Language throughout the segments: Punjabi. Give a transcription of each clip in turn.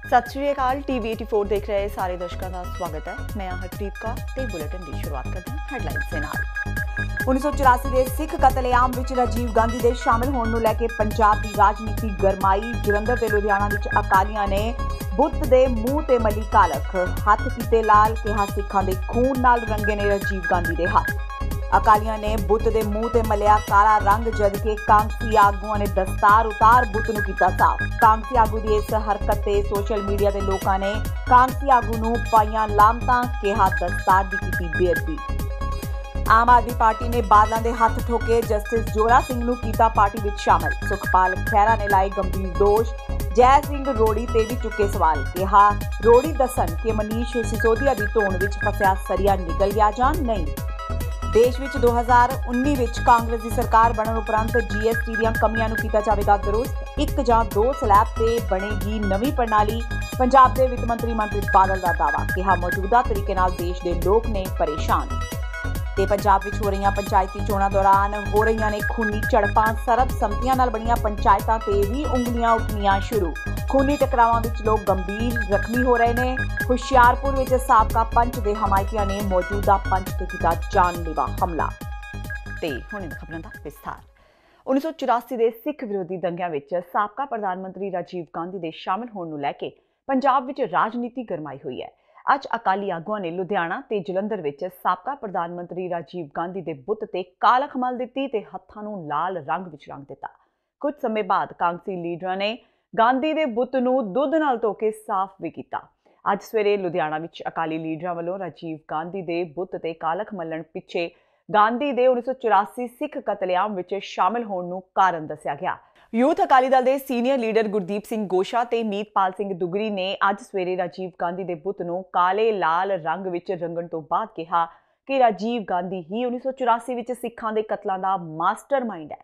सत श्री अकाल। टीवी 84 देख रहे सारे दर्शकों का स्वागत है। मैं हरप्रीत कौर ते बुलेटिन की शुरुआत करते हैं हेडलाइंस के नाल। 1984 के सिख कतलेआम विच राजीव गांधी के शामिल होने को लैके पंजाब की राजनीति गरमाई। जलंधर ते लुधियाना विच अकालियां ने बुत के मूँह ते मली कालख, हथ कीते लाल, कहा सिखां दे खून नाल रंगे ने राजीव गांधी के हाथ। अकालियां ने बुत के मूँह ते मलिया काला रंग, जबकि कांग्रेसी आगुआं ने दस्तार उतार बुत नूं कीता साफ। कांग्रेसी आगू की इस हरकत ते सोशल मीडिया के लोगों ने कांग्रेसी आगू नूं पाईयां लामतां, कहा दस्तार की कीती बेअदबी। आम आदमी पार्टी ने बादलों के हाथ ठोके, जस्टिस जोरा सिंह नूं कीता पार्टी विच शामिल। सुखपाल खैरा ने लाए गंभीर दोष, जय सिंह रोड़ी ते भी चुके सवाल, कहा रोड़ी दसन कि मनीष सिसोदिया की धोन विच फसिया सरिया निकल गया जां नहीं। देश विच 2019 विच कांग्रेस की सरकार बनने उपरंत GST दीआं कमियां नूं कीता जावेगा दुरुस्त। 1 ਜਾਂ 2 स्लैब ते बनेगी नवीं प्रणाली। पंजाब के वित्त मंत्री मनप्रीत बादल का दावा, कहा मौजूदा तरीके नाल देश के लोग ने परेशान। ते पंजाब विच हो रही पंचायती चोणां दौरान हो रही ने खूनी झड़पां। सर्बसम्मतियां नाल बणीਆਂ पंचायतां ते भी उंगलियां उठणीਆਂ शुरू। खूनी टकरावां विच लोग गंभीर जख्मी हो रहे ने। हुशियारपुर विच साबका पंच दे हमायतियां ने मौजूदा पंच ते कीता जानलेवा हमला। ते हुण खबरां दा विस्तार। 1984 के सिख विरोधी दंगिਆਂ विच साबका प्रधानमंत्री राजीव गांधी के शामिल होने को लैके पंजाब विच राजनीति गरमाई हुई है। अज अकाली आगुआं ने लुधियाना ते जलंधर विच साबका प्रधानमंत्री राजीव गांधी के बुत ते कालख मल दित्ती ते हत्थां नूं लाल रंग विच रंग दिता। कुछ समय बाद कांग्रेसी लीडरां ने गांधी के बुत नूं दुध नाल धो के साफ भी किया। अज सवेरे लुधियाना विच अकाली लीडरां वल्लों राजीव गांधी के बुत ते कालख मलण पिछे गांधी के 1984 सिख कतलेआम विच शामिल होने नूं कारण दस्सिया गया। यूथ अकाली दल के सीनियर लीडर गुरदीप सिंह गोशा ते मीतपाल सिंह दुगरी ने अज सवेरे राजीव गांधी के बुत नूं काले लाल रंग विच रंगण तो बाद कहा कि राजीव गांधी ही 1984 विच सिखां दे कतलां दा मास्टरमाइंड है।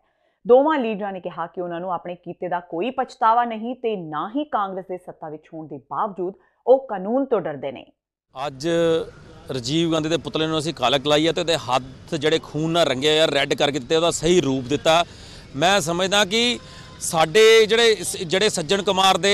दोवां लीडरां ने कहा कि उन्हां नूं अपने कीते दा कोई पछतावा नहीं ते ना ही कांग्रेस के सत्ता विच होण दे बावजूद वो कानून तो डरदे ने। अज राजीव गांधी के पुतले नूं असीं कालख लाई है ते हत्थ जिहड़े खून नाल रंगे आ रैड करके दित्ते, उहदा सही रूप दिता। मैं समझदा कि साडे जिहड़े सज्जन कुमार दे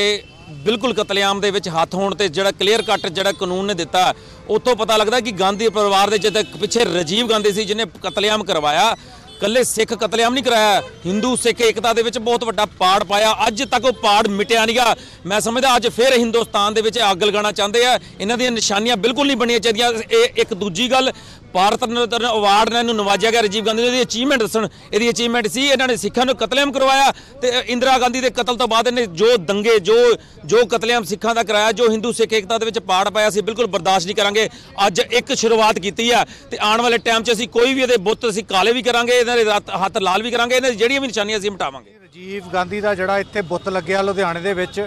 बिल्कुल कतलेआम दे विच हत्थ होण ते जिहड़ा क्लीयर कट जिहड़ा कानून ने दिता, उत्थों पता लगदा कि गांधी परिवार दे जिहदे पिछे राजीव गांधी सी जिन्हें कतलेआम करवाया। कल्ले सिख कतलेआम नहीं कराया, हिंदू सिख एकता दे विच बहुत वड्डा पाड़ पाया। अज तक वो पाड़ मिटिया नहीं गा। मैं समझदा अज फिर हिंदुस्तान दे विच अग लगाना चाहते हैं। इन्हां दी निशानियां बिल्कुल नहीं बनिया चाहिए। एक दूजी गल, भारत रत्न अवार्ड ने नवाजा गया राजीव गांधी ने। अचीवमेंट दसन, ये अचीवमेंट सी इन्होंने सिखों ने कतलेआम करवाया। तो इंदिरा गांधी के कतल तो बाद इन्हें जो दंगे जो कतलेआम सिखों का कराया, जो हिंदू सिख एकता के पाड़ पाया, असीं बिल्कुल बर्दाश्त नहीं करांगे। अज एक शुरुआत की है तो आने वाले टाइम से असीं कोई भी ये बुत असीं काले भी करांगे, इन्हां दे हत्थ लाल भी करांगे, इन्हां दी जिहड़ियां भी निशानियां असीं मिटावांगे। राजीव गांधी का जिहड़ा इत्थे बुत लग्या लुधियाने दे विच,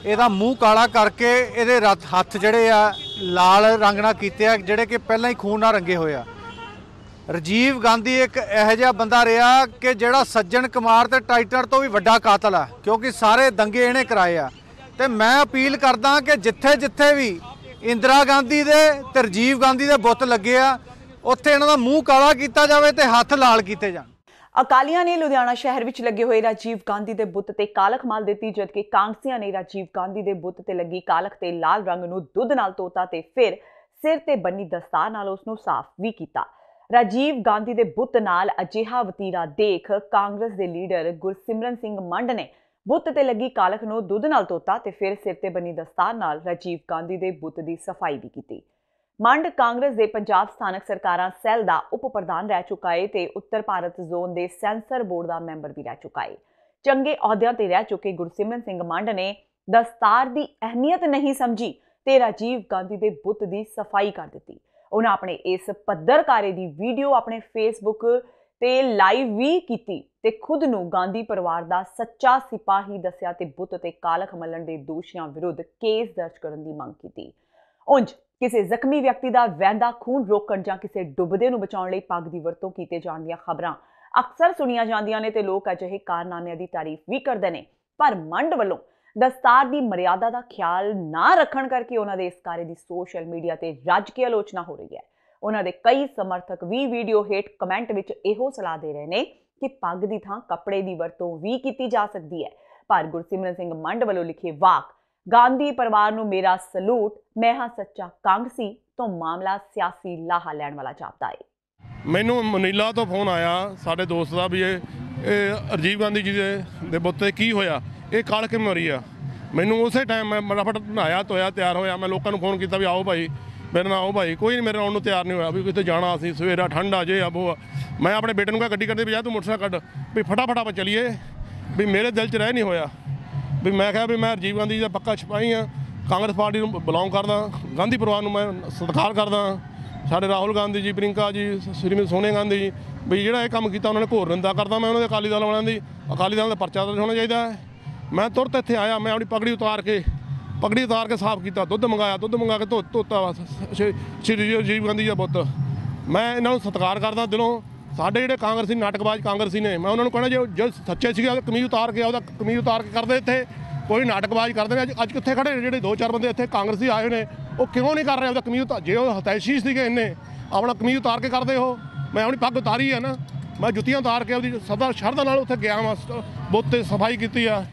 ਇਹਦਾ ਮੂੰਹ ਕਾਲਾ ਕਰਕੇ ਇਹਦੇ ਹੱਥ ਜਿਹੜੇ ਆ ਲਾਲ ਰੰਗ ਨਾਲ ਕੀਤੇ ਆ, ਜਿਹੜੇ ਕਿ ਪਹਿਲਾਂ ਹੀ ਖੂਨ ਨਾਲ ਰੰਗੇ ਹੋਏ ਆ। ਰਾਜੀਵ ਗਾਂਧੀ ਇੱਕ ਇਹੋ ਜਿਹਾ ਬੰਦਾ ਰਿਹਾ ਕਿ ਜਿਹੜਾ ਸੱਜਣ ਕੁਮਾਰ ਤੇ ਟਾਈਟਰ ਤੋਂ ਵੀ ਵੱਡਾ ਕਾਤਲ ਆ, ਕਿਉਂਕਿ ਸਾਰੇ ਦੰਗੇ ਇਹਨੇ ਕਰਾਏ ਆ। ਤੇ ਮੈਂ ਅਪੀਲ ਕਰਦਾ ਕਿ ਜਿੱਥੇ ਜਿੱਥੇ ਵੀ ਇੰਦਰਾ ਗਾਂਧੀ ਦੇ ਤੇ ਰਾਜੀਵ ਗਾਂਧੀ ਦੇ ਬੁੱਤ ਲੱਗੇ ਆ, ਉੱਥੇ ਇਹਨਾਂ ਦਾ ਮੂੰਹ ਕਾਲਾ ਕੀਤਾ ਜਾਵੇ ਤੇ ਹੱਥ ਲਾਲ ਕੀਤੇ ਜਾਣ। अकालियां ने लुधियाना शहर विच लगे हुए राजीव गांधी के बुत ते कालख मल दी, जबकि कांग्रेसियां ने राजीव गांधी के बुत ते लगी कालख ते लाल रंग नूं दुध नाल धोता ते फिर सिर ते बनी दस्तार नाल उसनूं साफ भी किया। राजीव गांधी के बुत नाल अजिहा वतीरा देख कांग्रेस के लीडर गुरसिमरन सिंह मंड ने बुत ते लगी कालख नूं दुध नाल धोता ते फिर सिर ते बनी दस्तार नाल राजीव गांधी के बुत की सफाई भी की। मंड कांग्रेस के पंजाब स्थानक सरकारां सैल का उप प्रधान रह चुका है ते उत्तर भारत जोन के सेंसर बोर्ड का मैंबर भी रह चुका है। चंगे अहुदियां ते रह चुके गुरसिमरन सिंह मंड ने दस्तार की अहमियत नहीं समझी ते राजीव गांधी के बुत की सफाई कर दी। उन्हें अपने इस पद्धरकारे की वीडियो अपने फेसबुक ते लाइव भी की ते खुद नूं गांधी परिवार का सच्चा सिपाही दस्सिया ते बुत ते कालख मलण के दोषियों विरुद्ध केस दर्ज करने की मंग की। उंज किसी जख्मी व्यक्ति का वहदा खून रोकण जां किसी डुबदे नूं बचाउण लई पग की वरतों कीते जाण दीआं खबरां अक्सर सुणीआं जांदियां ने ते लोक अजिहे कारनामिਆਂ की तारीफ भी करते हैं। पर मंड वल्लों दस्तार की मर्यादा का ख्याल ना रखण करके उन्होंने इस कार्य की सोशल मीडिया ते रज के आलोचना हो रही है। उन्होंने कई समर्थक भी वीडियो हेठ कमेंट विच इहो सलाह दे रहे हैं कि पग की थां कपड़े की वरतों भी की जा सकती है। पर गुरसिमरन सिंह मंड वल्लों लिखे वाक ਗਾਂਧੀ ਪਰਿਵਾਰ ਨੂੰ ਮੇਰਾ ਸਲੂਟ, ਮੈਂ ਹਾਂ ਸੱਚਾ ਕਾਂਗਰਸੀ ਤੋਂ ਮਾਮਲਾ ਸਿਆਸੀ ਲਾਹਾ ਲੈਣ ਵਾਲਾ ਜਾਪਦਾ ਹੈ। ਮੈਨੂੰ ਮਨੀਲਾ ਤੋਂ ਫੋਨ ਆਇਆ ਸਾਡੇ ਦੋਸਤ ਦਾ ਵੀ ਇਹ ਰਾਜੀਵ ਗਾਂਧੀ ਜੀ ਦੇ ਬੁੱਤ 'ਤੇ ਕੀ ਹੋਇਆ, ਇਹ ਕਾਲ ਕਿਵੇਂ ਮਰੀ ਆ। ਮੈਨੂੰ ਉਸੇ ਟਾਈਮ ਮੈਂ ਫਟਾਫਟ ਨਹਾਇਆ ਧੋਇਆ ਤਿਆਰ ਹੋਇਆ, ਮੈਂ ਲੋਕਾਂ ਨੂੰ ਫੋਨ ਕੀਤਾ ਵੀ ਆਓ ਭਾਈ ਮੇਰੇ ਨਾਲ ਆਓ ਭਾਈ। ਕੋਈ ਨਹੀਂ ਮੇਰੇ ਨਾਲ ਆਉਣ ਨੂੰ ਤਿਆਰ ਨਹੀਂ ਹੋਇਆ ਵੀ ਕਿਤੇ ਜਾਣਾ ਅਸੀਂ ਸਵੇਰਾ ਠੰਡ ਆ ਜੇ ਆ ਉਹ। ਮੈਂ ਆਪਣੇ ਬੇਟੇ ਨੂੰ ਕਿਹਾ ਗੱਡੀ ਕੱਢਦੇ ਵੀ ਜਾ ਤੂੰ ਮੋਟਰਸਾਈਕਲ ਕੱਢ ਵੀ ਫਟਾਫਟ ਆਪਾਂ ਚੱਲੀਏ। ਵੀ ਮੇਰੇ ਦਿਲ 'ਚ ਰਹਿ ਨਹੀਂ ਹੋਇਆ ਵੀ ਮੈਂ ਕਿਹਾ ਵੀ ਮੈਂ ਰਾਜੀਵ ਗਾਂਧੀ ਜੀ ਦਾ ਪੱਕਾ ਸਿਪਾਹੀ ਹਾਂ, ਕਾਂਗਰਸ ਪਾਰਟੀ ਨੂੰ ਬਿਲੋਂਗ ਕਰਦਾ, ਗਾਂਧੀ ਪਰਿਵਾਰ ਨੂੰ ਮੈਂ ਸਤਿਕਾਰ ਕਰਦਾ। ਸਾਡੇ ਰਾਹੁਲ ਗਾਂਧੀ ਜੀ, ਪ੍ਰਿੰਕਾ ਜੀ, ਸ਼੍ਰੀਮਤੀ ਸੋਨੀਆ ਗਾਂਧੀ ਜੀ ਵੀ ਜਿਹੜਾ ਇਹ ਕੰਮ ਕੀਤਾ ਉਹਨਾਂ ਨੇ ਘੋਰ ਨਿੰਦਾ ਕਰਦਾ ਮੈਂ ਉਹਨਾਂ ਦੇ। ਅਕਾਲੀ ਦਲ ਵਾਲਿਆਂ ਦੀ, ਅਕਾਲੀ ਦਲ ਦਾ ਪਰਚਾ ਦਰਜ ਹੋਣਾ ਚਾਹੀਦਾ ਹੈ। ਮੈਂ ਤੁਰਤ ਇੱਥੇ ਆਇਆ, ਮੈਂ ਆਪਣੀ ਪਗੜੀ ਉਤਾਰ ਕੇ ਸਾਫ਼ ਕੀਤਾ, ਦੁੱਧ ਮੰਗਾ ਕੇ ਧੋਤਾ ਸ਼੍ਰੀ ਰਾਜੀਵ ਗਾਂਧੀ ਜੀ ਦਾ ਬੁੱਤ। ਮੈਂ ਇਹਨਾਂ ਨੂੰ ਸਤਿਕਾਰ ਕਰਦਾ ਦਿਲੋਂ। ਸਾਡੇ ਜਿਹੜੇ ਕਾਂਗਰਸੀ ਨਾਟਕਬਾਜ਼ ਕਾਂਗਰਸੀ ਨੇ, ਮੈਂ ਉਹਨਾਂ ਨੂੰ ਕਹਿਣਾ ਜੇ ਸੱਚੇ ਸੀਗੇ ਉਹਦਾ ਕਮੀਜ਼ ਉਤਾਰ ਕੇ ਕਰਦੇ ਇੱਥੇ ਕੋਈ ਨਾਟਕਬਾਜ਼ ਕਰਦੇ ਨੇ। ਅੱਜ ਕਿੱਥੇ ਖੜੇ ਨੇ ਜਿਹੜੇ 2-4 ਬੰਦੇ ਇੱਥੇ ਕਾਂਗਰਸੀ ਆਏ ਨੇ, ਉਹ ਕਿਉਂ ਨਹੀਂ ਕਰ ਰਹੇ ਉਹਦਾ ਕਮੀਜ਼ ਜੇ ਉਹ ਹਤੈਸ਼ੀ ਸੀਗੇ ਇਹਨੇ ਆਪਣਾ ਕਮੀਜ਼ ਉਤਾਰ ਕੇ ਕਰਦੇ ਉਹ। ਮੈਂ ਆਪਣੀ ਪੱਗ ਉਤਾਰੀ ਹੈ ਨਾ, ਮੈਂ ਜੁੱਤੀਆਂ ਉਤਾਰ ਕੇ ਉਹਦੀ ਸਦਾ ਸ਼ਰਧਾ ਨਾਲ ਉੱਥੇ ਗਿਆ ਵਾਂ, ਬੁੱਤ 'ਤੇ ਸਫਾਈ ਕੀਤੀ ਆ।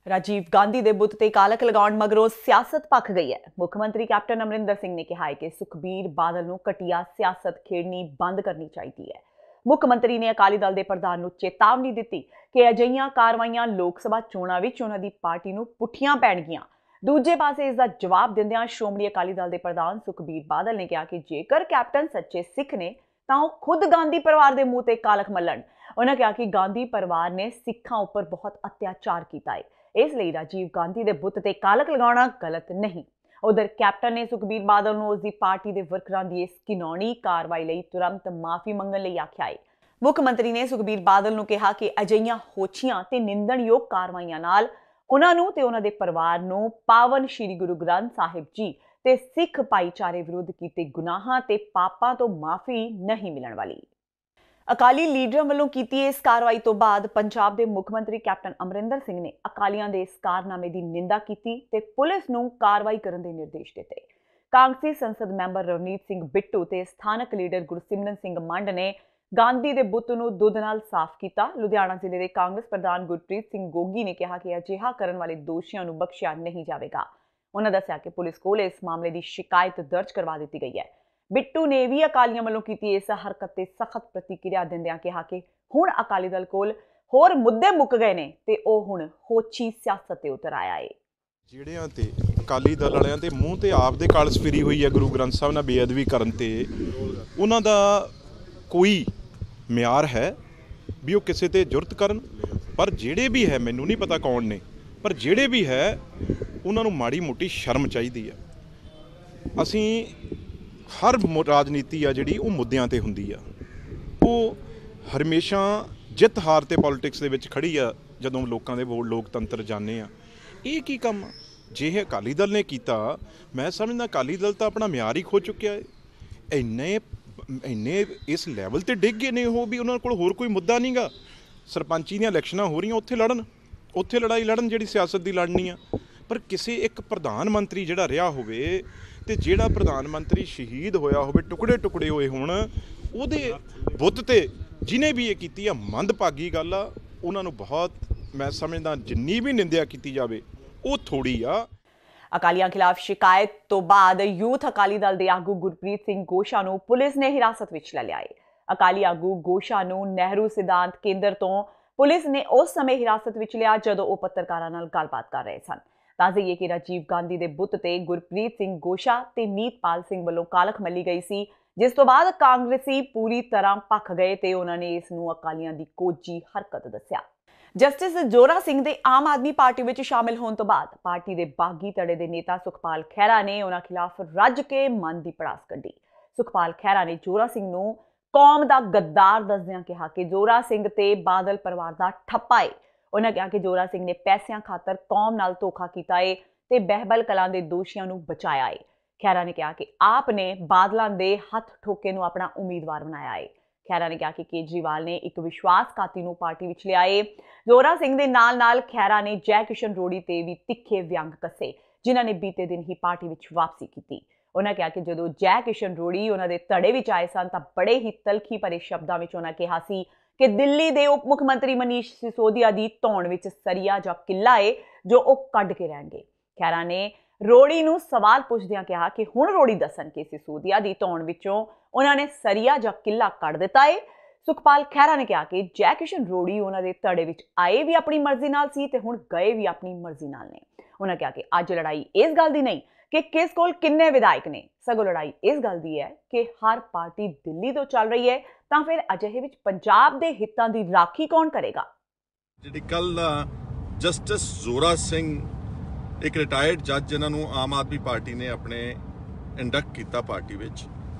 ਰਾਜੀਵ ਗਾਂਧੀ ਦੇ ਬੁੱਤ ਤੇ ਕਾਲਕ ਲਗਾਉਣ ਮਗਰੋਂ ਸਿਆਸਤ ਭਖ ਗਈ ਹੈ। ਮੁੱਖ ਮੰਤਰੀ ਕੈਪਟਨ ਅਮਰਿੰਦਰ ਸਿੰਘ ਨੇ ਕਿਹਾ ਹੈ ਕਿ ਸੁਖਬੀਰ ਬਾਦਲ ਨੂੰ ਘਟੀਆ ਸਿਆਸਤ ਖੇਡਣੀ ਬੰਦ ਕਰਨੀ ਚਾਹੀਦੀ ਹੈ। ਮੁੱਖ ਮੰਤਰੀ ਨੇ ਅਕਾਲੀ ਦਲ ਦੇ ਪ੍ਰਧਾਨ ਨੂੰ ਚੇਤਾਵਨੀ ਦਿੱਤੀ ਕਿ ਅਜਿਹੀਆਂ ਕਾਰਵਾਈਆਂ ਲੋਕ ਸਭਾ ਚੋਣਾਂ ਵਿੱਚ ਉਹਨਾਂ ਦੀ ਪਾਰਟੀ ਨੂੰ ਪੁੱਠੀਆਂ ਪੈਣਗੀਆਂ। ਦੂਜੇ ਪਾਸੇ ਇਸ ਦਾ ਜਵਾਬ ਦਿੰਦਿਆਂ ਸ਼੍ਰੋਮਣੀ ਅਕਾਲੀ ਦਲ ਦੇ ਪ੍ਰਧਾਨ ਸੁਖਬੀਰ ਬਾਦਲ ਨੇ ਕਿਹਾ ਕਿ ਜੇਕਰ ਕੈਪਟਨ ਸੱਚੇ ਸਿੱਖ ਨੇ ਤਾਂ ਉਹ ਖੁਦ ਗਾਂਧੀ ਪਰਿਵਾਰ ਦੇ ਮੂੰਹ ਤੇ ਕਾਲਖ ਮੱਲਣ। ਉਹਨਾਂ ਕਿਹਾ ਕਿ ਗਾਂਧੀ ਪਰਿਵਾਰ ਨੇ ਸਿੱਖਾਂ ਉੱਪਰ ਬਹੁਤ ਅਤਿਆਚਾਰ ਕੀਤਾ ਹੈ, ਇਸ ਲਈ ਰਾਜੀਵ ਗਾਂਧੀ ਦੇ ਬੁੱਤ ਤੇ ਕਾਲਖ ਲਗਾਉਣਾ ਗਲਤ ਨਹੀਂ। ਉਧਰ ਕੈਪਟਨ ਨੇ ਸੁਖਬੀਰ ਬਾਦਲ ਨੂੰ ਉਸ ਦੀ ਪਾਰਟੀ ਦੇ ਵਰਕਰਾਂ ਦੀ ਇਸ ਘਿਨੌਣੀ ਕਾਰਵਾਈ ਲਈ ਤੁਰੰਤ ਮਾਫੀ ਮੰਗਣ ਲਈ ਆਖਿਆ ਹੈ। ਮੁੱਖ ਮੰਤਰੀ ਨੇ ਸੁਖਬੀਰ ਬਾਦਲ ਨੂੰ ਕਿਹਾ ਕਿ ਅਜਿਹੀਆਂ ਹੋਛੀਆਂ ਤੇ ਨਿੰਦਣਯੋਗ ਕਾਰਵਾਈਆਂ ਨਾਲ ਉਹਨਾਂ ਨੂੰ ਤੇ ਉਹਨਾਂ ਦੇ ਪਰਿਵਾਰ ਨੂੰ ਪਾਵਨ ਸ਼੍ਰੀ ਗੁਰੂ ਗ੍ਰੰਥ ਸਾਹਿਬ ਜੀ ਤੇ ਸਿੱਖ ਭਾਈਚਾਰੇ ਵਿਰੁੱਧ ਕੀਤੇ ਗੁਨਾਹਾਂ ਤੇ ਪਾਪਾਂ ਤੋਂ ਮਾਫੀ ਨਹੀਂ ਮਿਲਣ ਵਾਲੀ। ਅਕਾਲੀ ਲੀਡਰਾਂ ਵੱਲੋਂ ਕੀਤੀ ਇਸ ਕਾਰਵਾਈ ਤੋਂ ਬਾਅਦ ਪੰਜਾਬ ਦੇ ਮੁੱਖ ਮੰਤਰੀ ਕੈਪਟਨ ਅਮਰਿੰਦਰ ਸਿੰਘ ਨੇ ਅਕਾਲੀਆਂ ਦੇ ਇਸ ਕਾਰਨਾਮੇ ਦੀ ਨਿੰਦਾ ਕੀਤੀ ਤੇ ਪੁਲਿਸ ਨੂੰ ਕਾਰਵਾਈ ਕਰਨ ਦੇ ਨਿਰਦੇਸ਼ ਦਿੱਤੇ। ਕਾਂਗਰਸੀ ਸੰਸਦ ਮੈਂਬਰ ਰਵਨੀਤ ਸਿੰਘ ਬਿੱਟੂ ਤੇ ਸਥਾਨਕ ਲੀਡਰ ਗੁਰਸਿਮਰਨ ਸਿੰਘ ਮੰਡ ਨੇ ਗਾਂਧੀ ਦੇ ਬੁੱਤ ਨੂੰ ਦੁੱਧ ਨਾਲ ਸਾਫ਼ ਕੀਤਾ। ਲੁਧਿਆਣਾ ਜ਼ਿਲ੍ਹੇ ਦੇ ਕਾਂਗਰਸ ਪ੍ਰਧਾਨ ਗੁਰਪ੍ਰੀਤ ਸਿੰਘ ਗੋਗੀ ਨੇ ਕਿਹਾ ਕਿ ਅਜਿਹਾ ਕਰਨ ਵਾਲੇ ਦੋਸ਼ੀਆਂ ਨੂੰ ਬਖਸ਼ਿਆ ਨਹੀਂ ਜਾਵੇਗਾ। ਉਹਨਾਂ ਦੱਸਿਆ ਕਿ ਪੁਲਿਸ ਕੋਲ ਇਸ ਮਾਮਲੇ ਦੀ ਸ਼ਿਕਾਇਤ ਦਰਜ ਕਰਵਾ ਦਿੱਤੀ ਗਈ ਹੈ। ਬਿੱਟੂ ਨੇ ਵੀ ਅਕਾਲੀਆਂ ਵੱਲੋਂ ਕੀਤੀ ਇਸ ਹਰਕਤ ਤੇ ਸਖਤ ਪ੍ਰਤੀਕਿਰਿਆ ਦਿੰਦਿਆਂ ਕਿਹਾ ਕਿ ਹੁਣ ਅਕਾਲੀ ਦਲ ਕੋਲ ਹੋਰ ਮੁੱਦੇ ਮੁੱਕ ਗਏ ਨੇ ਤੇ ਉਹ ਹੁਣ ਹੋਛੀ ਸਿਆਸਤ ਤੇ ਉਤਰ ਆਇਆ ਹੈ। ਜਿਹੜਿਆਂ ਤੇ ਅਕਾਲੀ ਦਲ ਵਾਲਿਆਂ ਦੇ ਮੂੰਹ ਤੇ ਆਪਦੇ ਕਾਲਸ ਫਿਰੀ ਹੋਈ ਹੈ ਗੁਰੂ ਗ੍ਰੰਥ ਸਾਹਿਬ ਨਾਲ ਬੇਅਦਬੀ ਕਰਨ ਤੇ, ਉਹਨਾਂ ਦਾ ਕੋਈ ਮਿਆਰ ਹੈ ਵੀ ਉਹ ਕਿਸੇ ਤੇ ਜੁਰਤ ਕਰਨ। ਪਰ ਜਿਹੜੇ ਵੀ ਹੈ, ਮੈਨੂੰ ਨਹੀਂ ਪਤਾ ਕੌਣ ਨੇ, ਪਰ ਜਿਹੜੇ ਵੀ ਹੈ ਉਹਨਾਂ ਨੂੰ ਮਾੜੀ ਮੋਟੀ ਸ਼ਰਮ ਚਾਹੀਦੀ ਆ। ਅਸੀਂ ਹਰ ਰਾਜਨੀਤੀ ਆ ਜਿਹੜੀ ਉਹ ਮੁੱਦਿਆਂ ਤੇ ਹੁੰਦੀ ਆ, ਉਹ ਹਮੇਸ਼ਾ ਜਿੱਤ ਹਾਰ ਤੇ ਪੋਲਿਟਿਕਸ ਦੇ ਵਿੱਚ ਖੜੀ ਆ। ਜਦੋਂ ਲੋਕਾਂ ਦੇ ਵੋਟ ਲੋਕਤੰਤਰ ਜਾਂਦੇ ਆ, ਇਹ ਕੀ ਕੰਮ ਜੇ ਇਹ ਅਕਾਲੀ ਦਲ ਨੇ ਕੀਤਾ, ਮੈਂ ਸਮਝਦਾ ਅਕਾਲੀ ਦਲ ਤਾਂ ਆਪਣਾ ਮਿਆਰ ਹੀ ਖੋ ਚੁੱਕਿਆ ਹੈ। ਇੰਨੇ ਇਸ ਲੈਵਲ ਤੇ ਡਿੱਗ ਗਏ ਨੇ ਉਹ ਵੀ ਉਹਨਾਂ ਕੋਲ ਹੋਰ ਕੋਈ ਮੁੱਦਾ ਨਹੀਂ ਗਾ। ਸਰਪੰਚੀ ਦੀਆਂ ਇਲੈਕਸ਼ਨਾਂ ਹੋ ਰਹੀਆਂ, ਉੱਥੇ ਲੜਨ, ਉੱਥੇ ਲੜਾਈ ਲੜਨ ਜਿਹੜੀ ਸਿਆਸਤ ਦੀ ਲੜਨੀ ਆ। ਪਰ ਕਿਸੇ ਇੱਕ ਪ੍ਰਧਾਨ ਮੰਤਰੀ ਜਿਹੜਾ ਰਿਹਾ ਹੋਵੇ ਤੇ ਜਿਹੜਾ ਪ੍ਰਧਾਨ ਮੰਤਰੀ ਸ਼ਹੀਦ ਹੋਇਆ ਹੋਵੇ, ਟੁਕੜੇ ਹੋਏ ਹੋਣ, ਉਹਦੇ ਬੁੱਤ ਤੇ ਜਿਹਨੇ ਵੀ ਇਹ ਕੀਤੀ ਆ, ਮੰਦਭਾਗੀ ਗੱਲ ਆ। ਉਹਨਾਂ ਨੂੰ ਬਹੁਤ, ਮੈਂ ਸਮਝਦਾ ਜਿੰਨੀ ਵੀ ਨਿੰਦਿਆ ਕੀਤੀ ਜਾਵੇ ਉਹ ਥੋੜੀ ਆ। ਅਕਾਲੀਆਂ ਖਿਲਾਫ ਸ਼ਿਕਾਇਤ ਤੋਂ ਬਾਅਦ ਯੂਥ ਅਕਾਲੀ ਦਲ ਦੇ ਆਗੂ ਗੁਰਪ੍ਰੀਤ ਸਿੰਘ ਗੋਸ਼ਾ ਨੂੰ ਪੁਲਿਸ ਨੇ ਹਿਰਾਸਤ ਵਿੱਚ ਲੈ ਲਿਆ ਹੈ। ਅਕਾਲੀ ਆਗੂ ਗੋਸ਼ਾ ਨੂੰ ਨਹਿਰੂ ਸਿਧਾਂਤ ਕੇਂਦਰ ਤੋਂ ਪੁਲਿਸ ਨੇ ਉਸ ਸਮੇਂ ਹਿਰਾਸਤ ਵਿੱਚ ਲਿਆ ਜਦੋਂ ਉਹ ਪੱਤਰਕਾਰਾਂ ਨਾਲ ਗੱਲਬਾਤ ਕਰ ਰਹੇ ਸਨ। ਦੱਸ ਦਈਏ ਕਿ ਰਾਜੀਵ ਗਾਂਧੀ ਦੇ ਬੁੱਤ ਤੇ ਗੁਰਪ੍ਰੀਤ ਸਿੰਘ ਗੋਸ਼ਾ ਤੇ ਮੀਤਪਾਲ ਸਿੰਘ ਵੱਲੋਂ ਕਾਲਖ ਮੱਲੀ ਗਈ ਸੀ, ਜਿਸ ਤੋਂ ਬਾਅਦ ਕਾਂਗਰਸੀ ਪੂਰੀ ਤਰ੍ਹਾਂ ਭਖ ਗਏ ਤੇ ਉਹਨਾਂ ਨੇ ਇਸ ਨੂੰ ਅਕਾਲੀਆਂ ਦੀ ਕੋਝੀ ਹਰਕਤ ਦੱਸਿਆ। ਜਸਟਿਸ ਜੋਰਾ ਸਿੰਘ ਦੇ ਆਮ ਆਦਮੀ ਪਾਰਟੀ ਵਿੱਚ ਸ਼ਾਮਿਲ ਹੋਣ ਤੋਂ ਬਾਅਦ ਪਾਰਟੀ ਦੇ ਬਾਗੀ ਧੜੇ ਦੇ ਨੇਤਾ ਸੁਖਪਾਲ ਖਹਿਰਾ ਨੇ ਉਹਨਾਂ ਖਿਲਾਫ ਰੱਜ ਕੇ ਮਨ ਦੀ ਪੜਾਸ ਕੱਢੀ। ਸੁਖਪਾਲ ਖਹਿਰਾ ਨੇ ਜੋਰਾ ਸਿੰਘ ਨੂੰ ਕੌਮ ਦਾ ਗੱਦਾਰ ਦੱਸਦਿਆਂ ਕਿਹਾ ਕਿ ਜੋਰਾ ਸਿੰਘ ਤੇ ਬਾਦਲ ਪਰਿਵਾਰ ਦਾ ਠੱਪਾ ਏ। ਉਹਨਾਂ ਕਿਹਾ ਕਿ ਜੋਰਾ ਸਿੰਘ ਨੇ ਪੈਸਿਆਂ ਖਾਤਰ ਕੌਮ ਨਾਲ ਧੋਖਾ ਕੀਤਾ ਏ ਤੇ ਬਹਿਬਲ ਕਲਾਂ ਦੇ ਦੋਸ਼ੀਆਂ ਨੂੰ ਬਚਾਇਆ ਏ। ਖਹਿਰਾ ਨੇ ਕਿਹਾ ਕਿ ਆਪ ਨੇ ਬਾਦਲਾਂ ਦੇ ਹੱਥ ਠੋਕੇ ਨੂੰ ਆਪਣਾ ਉਮੀਦਵਾਰ ਬਣਾਇਆ ਏ। ਖਹਿਰਾ ਨੇ ਕਿਹਾ ਕਿ ਕੇਜਰੀਵਾਲ ਨੇ ਇੱਕ ਵਿਸ਼ਵਾਸਘਾਤੀ ਨੂੰ ਪਾਰਟੀ ਵਿੱਚ ਲਿਆਏ। ਜੋਰਾ ਸਿੰਘ ਦੇ ਨਾਲ ਖਹਿਰਾ ਨੇ ਜੈ ਕਿਸ਼ਨ ਰੋੜੀ ਤੇ ਵੀ ਤਿੱਖੇ ਵਿਅੰਗ ਕੱਸੇ, ਜਿਨ੍ਹਾਂ ਨੇ ਬੀਤੇ ਦਿਨ ਹੀ ਪਾਰਟੀ ਵਿੱਚ ਵਾਪਸੀ ਕੀਤੀ। ਉਹਨਾਂ ਕਿਹਾ ਕਿ ਜਦੋਂ ਜੈ ਕਿਸ਼ਨ ਰੋੜੀ ਉਹਨਾਂ ਦੇ ਧੜੇ ਵਿੱਚ ਆਏ ਸਨ ਤਾਂ ਬੜੇ ਹੀ ਤਲਖੀ ਭਰੇ ਸ਼ਬਦਾਂ ਵਿੱਚ ਉਹਨਾਂ ਕਿਹਾ ਸੀ ਕਿ ਦਿੱਲੀ ਦੇ ਉਪ ਮੁੱਖ ਮੰਤਰੀ ਮਨੀਸ਼ ਸਿਸੋਦੀਆ ਦੀ ਧੌਣ ਵਿੱਚ ਸਰੀਆ ਜਾਂ ਕਿੱਲਾ ਏ ਜੋ ਉਹ ਕੱਢ ਕੇ ਰਹਿਣਗੇ। ਖਹਿਰਾ ਨੇ ਰੋੜੀ ਨੂੰ ਸਵਾਲ ਪੁੱਛਦਿਆਂ ਕਿਹਾ ਕਿ ਹੁਣ ਰੋੜੀ ਦੱਸਣ ਕਿ ਸਿਸੋਦੀਆ ਦੀ ਧੌਣ ਵਿੱਚੋਂ ਉਹਨਾਂ ਨੇ ਸਰੀਆ ਜਾਂ ਕਿੱਲਾ ਕੱਢ ਦਿੱਤਾ ਏ। ਸੁਖਪਾਲ ਖਹਿਰਾ ਨੇ ਕਿਹਾ ਕਿ ਜੈ ਕਿਸ਼ਨ ਰੋੜੀ ਉਹਨਾਂ ਦੇ ਧੜੇ ਵਿੱਚ ਆਏ ਵੀ ਆਪਣੀ ਮਰਜ਼ੀ ਨਾਲ ਸੀ ਤੇ ਹੁਣ ਗਏ ਵੀ ਆਪਣੀ ਮਰਜ਼ੀ ਨਾਲ ਨੇ। ਉਹਨਾਂ ਕਿਹਾ ਕਿ ਅੱਜ ਲੜਾਈ ਇਸ ਗੱਲ ਦੀ ਨਹੀਂ ਕਿ ਕਿਸ ਕੋਲ ਕਿੰਨੇ ਵਿਧਾਇਕ ਨੇ, ਸਗੋਂ ਲੜਾਈ ਇਸ ਗੱਲ ਦੀ ਹੈ ਕਿ ਹਰ ਪਾਰਟੀ ਦਿੱਲੀ ਤੋਂ ਚੱਲ ਰਹੀ ਹੈ ਤਾਂ ਫਿਰ ਅਜਿਹੇ ਵਿੱਚ ਪੰਜਾਬ ਦੇ ਹਿੱਤਾਂ ਦੀ ਰਾਖੀ ਕੌਣ ਕਰੇਗਾ। ਜਿਹੜੀ ਕੱਲ ਜਸਟਿਸ ਜ਼ੋਰਾ ਸਿੰਘ ਇੱਕ ਰਿਟਾਇਰਡ ਜੱਜ ਜਿਨ੍ਹਾਂ ਨੂੰ ਆਮ ਆਦਮੀ ਪਾਰਟੀ ਨੇ ਆਪਣੇ ਇੰਡਕਟ ਕੀਤਾ ਪਾਰਟੀ ਵਿੱਚ,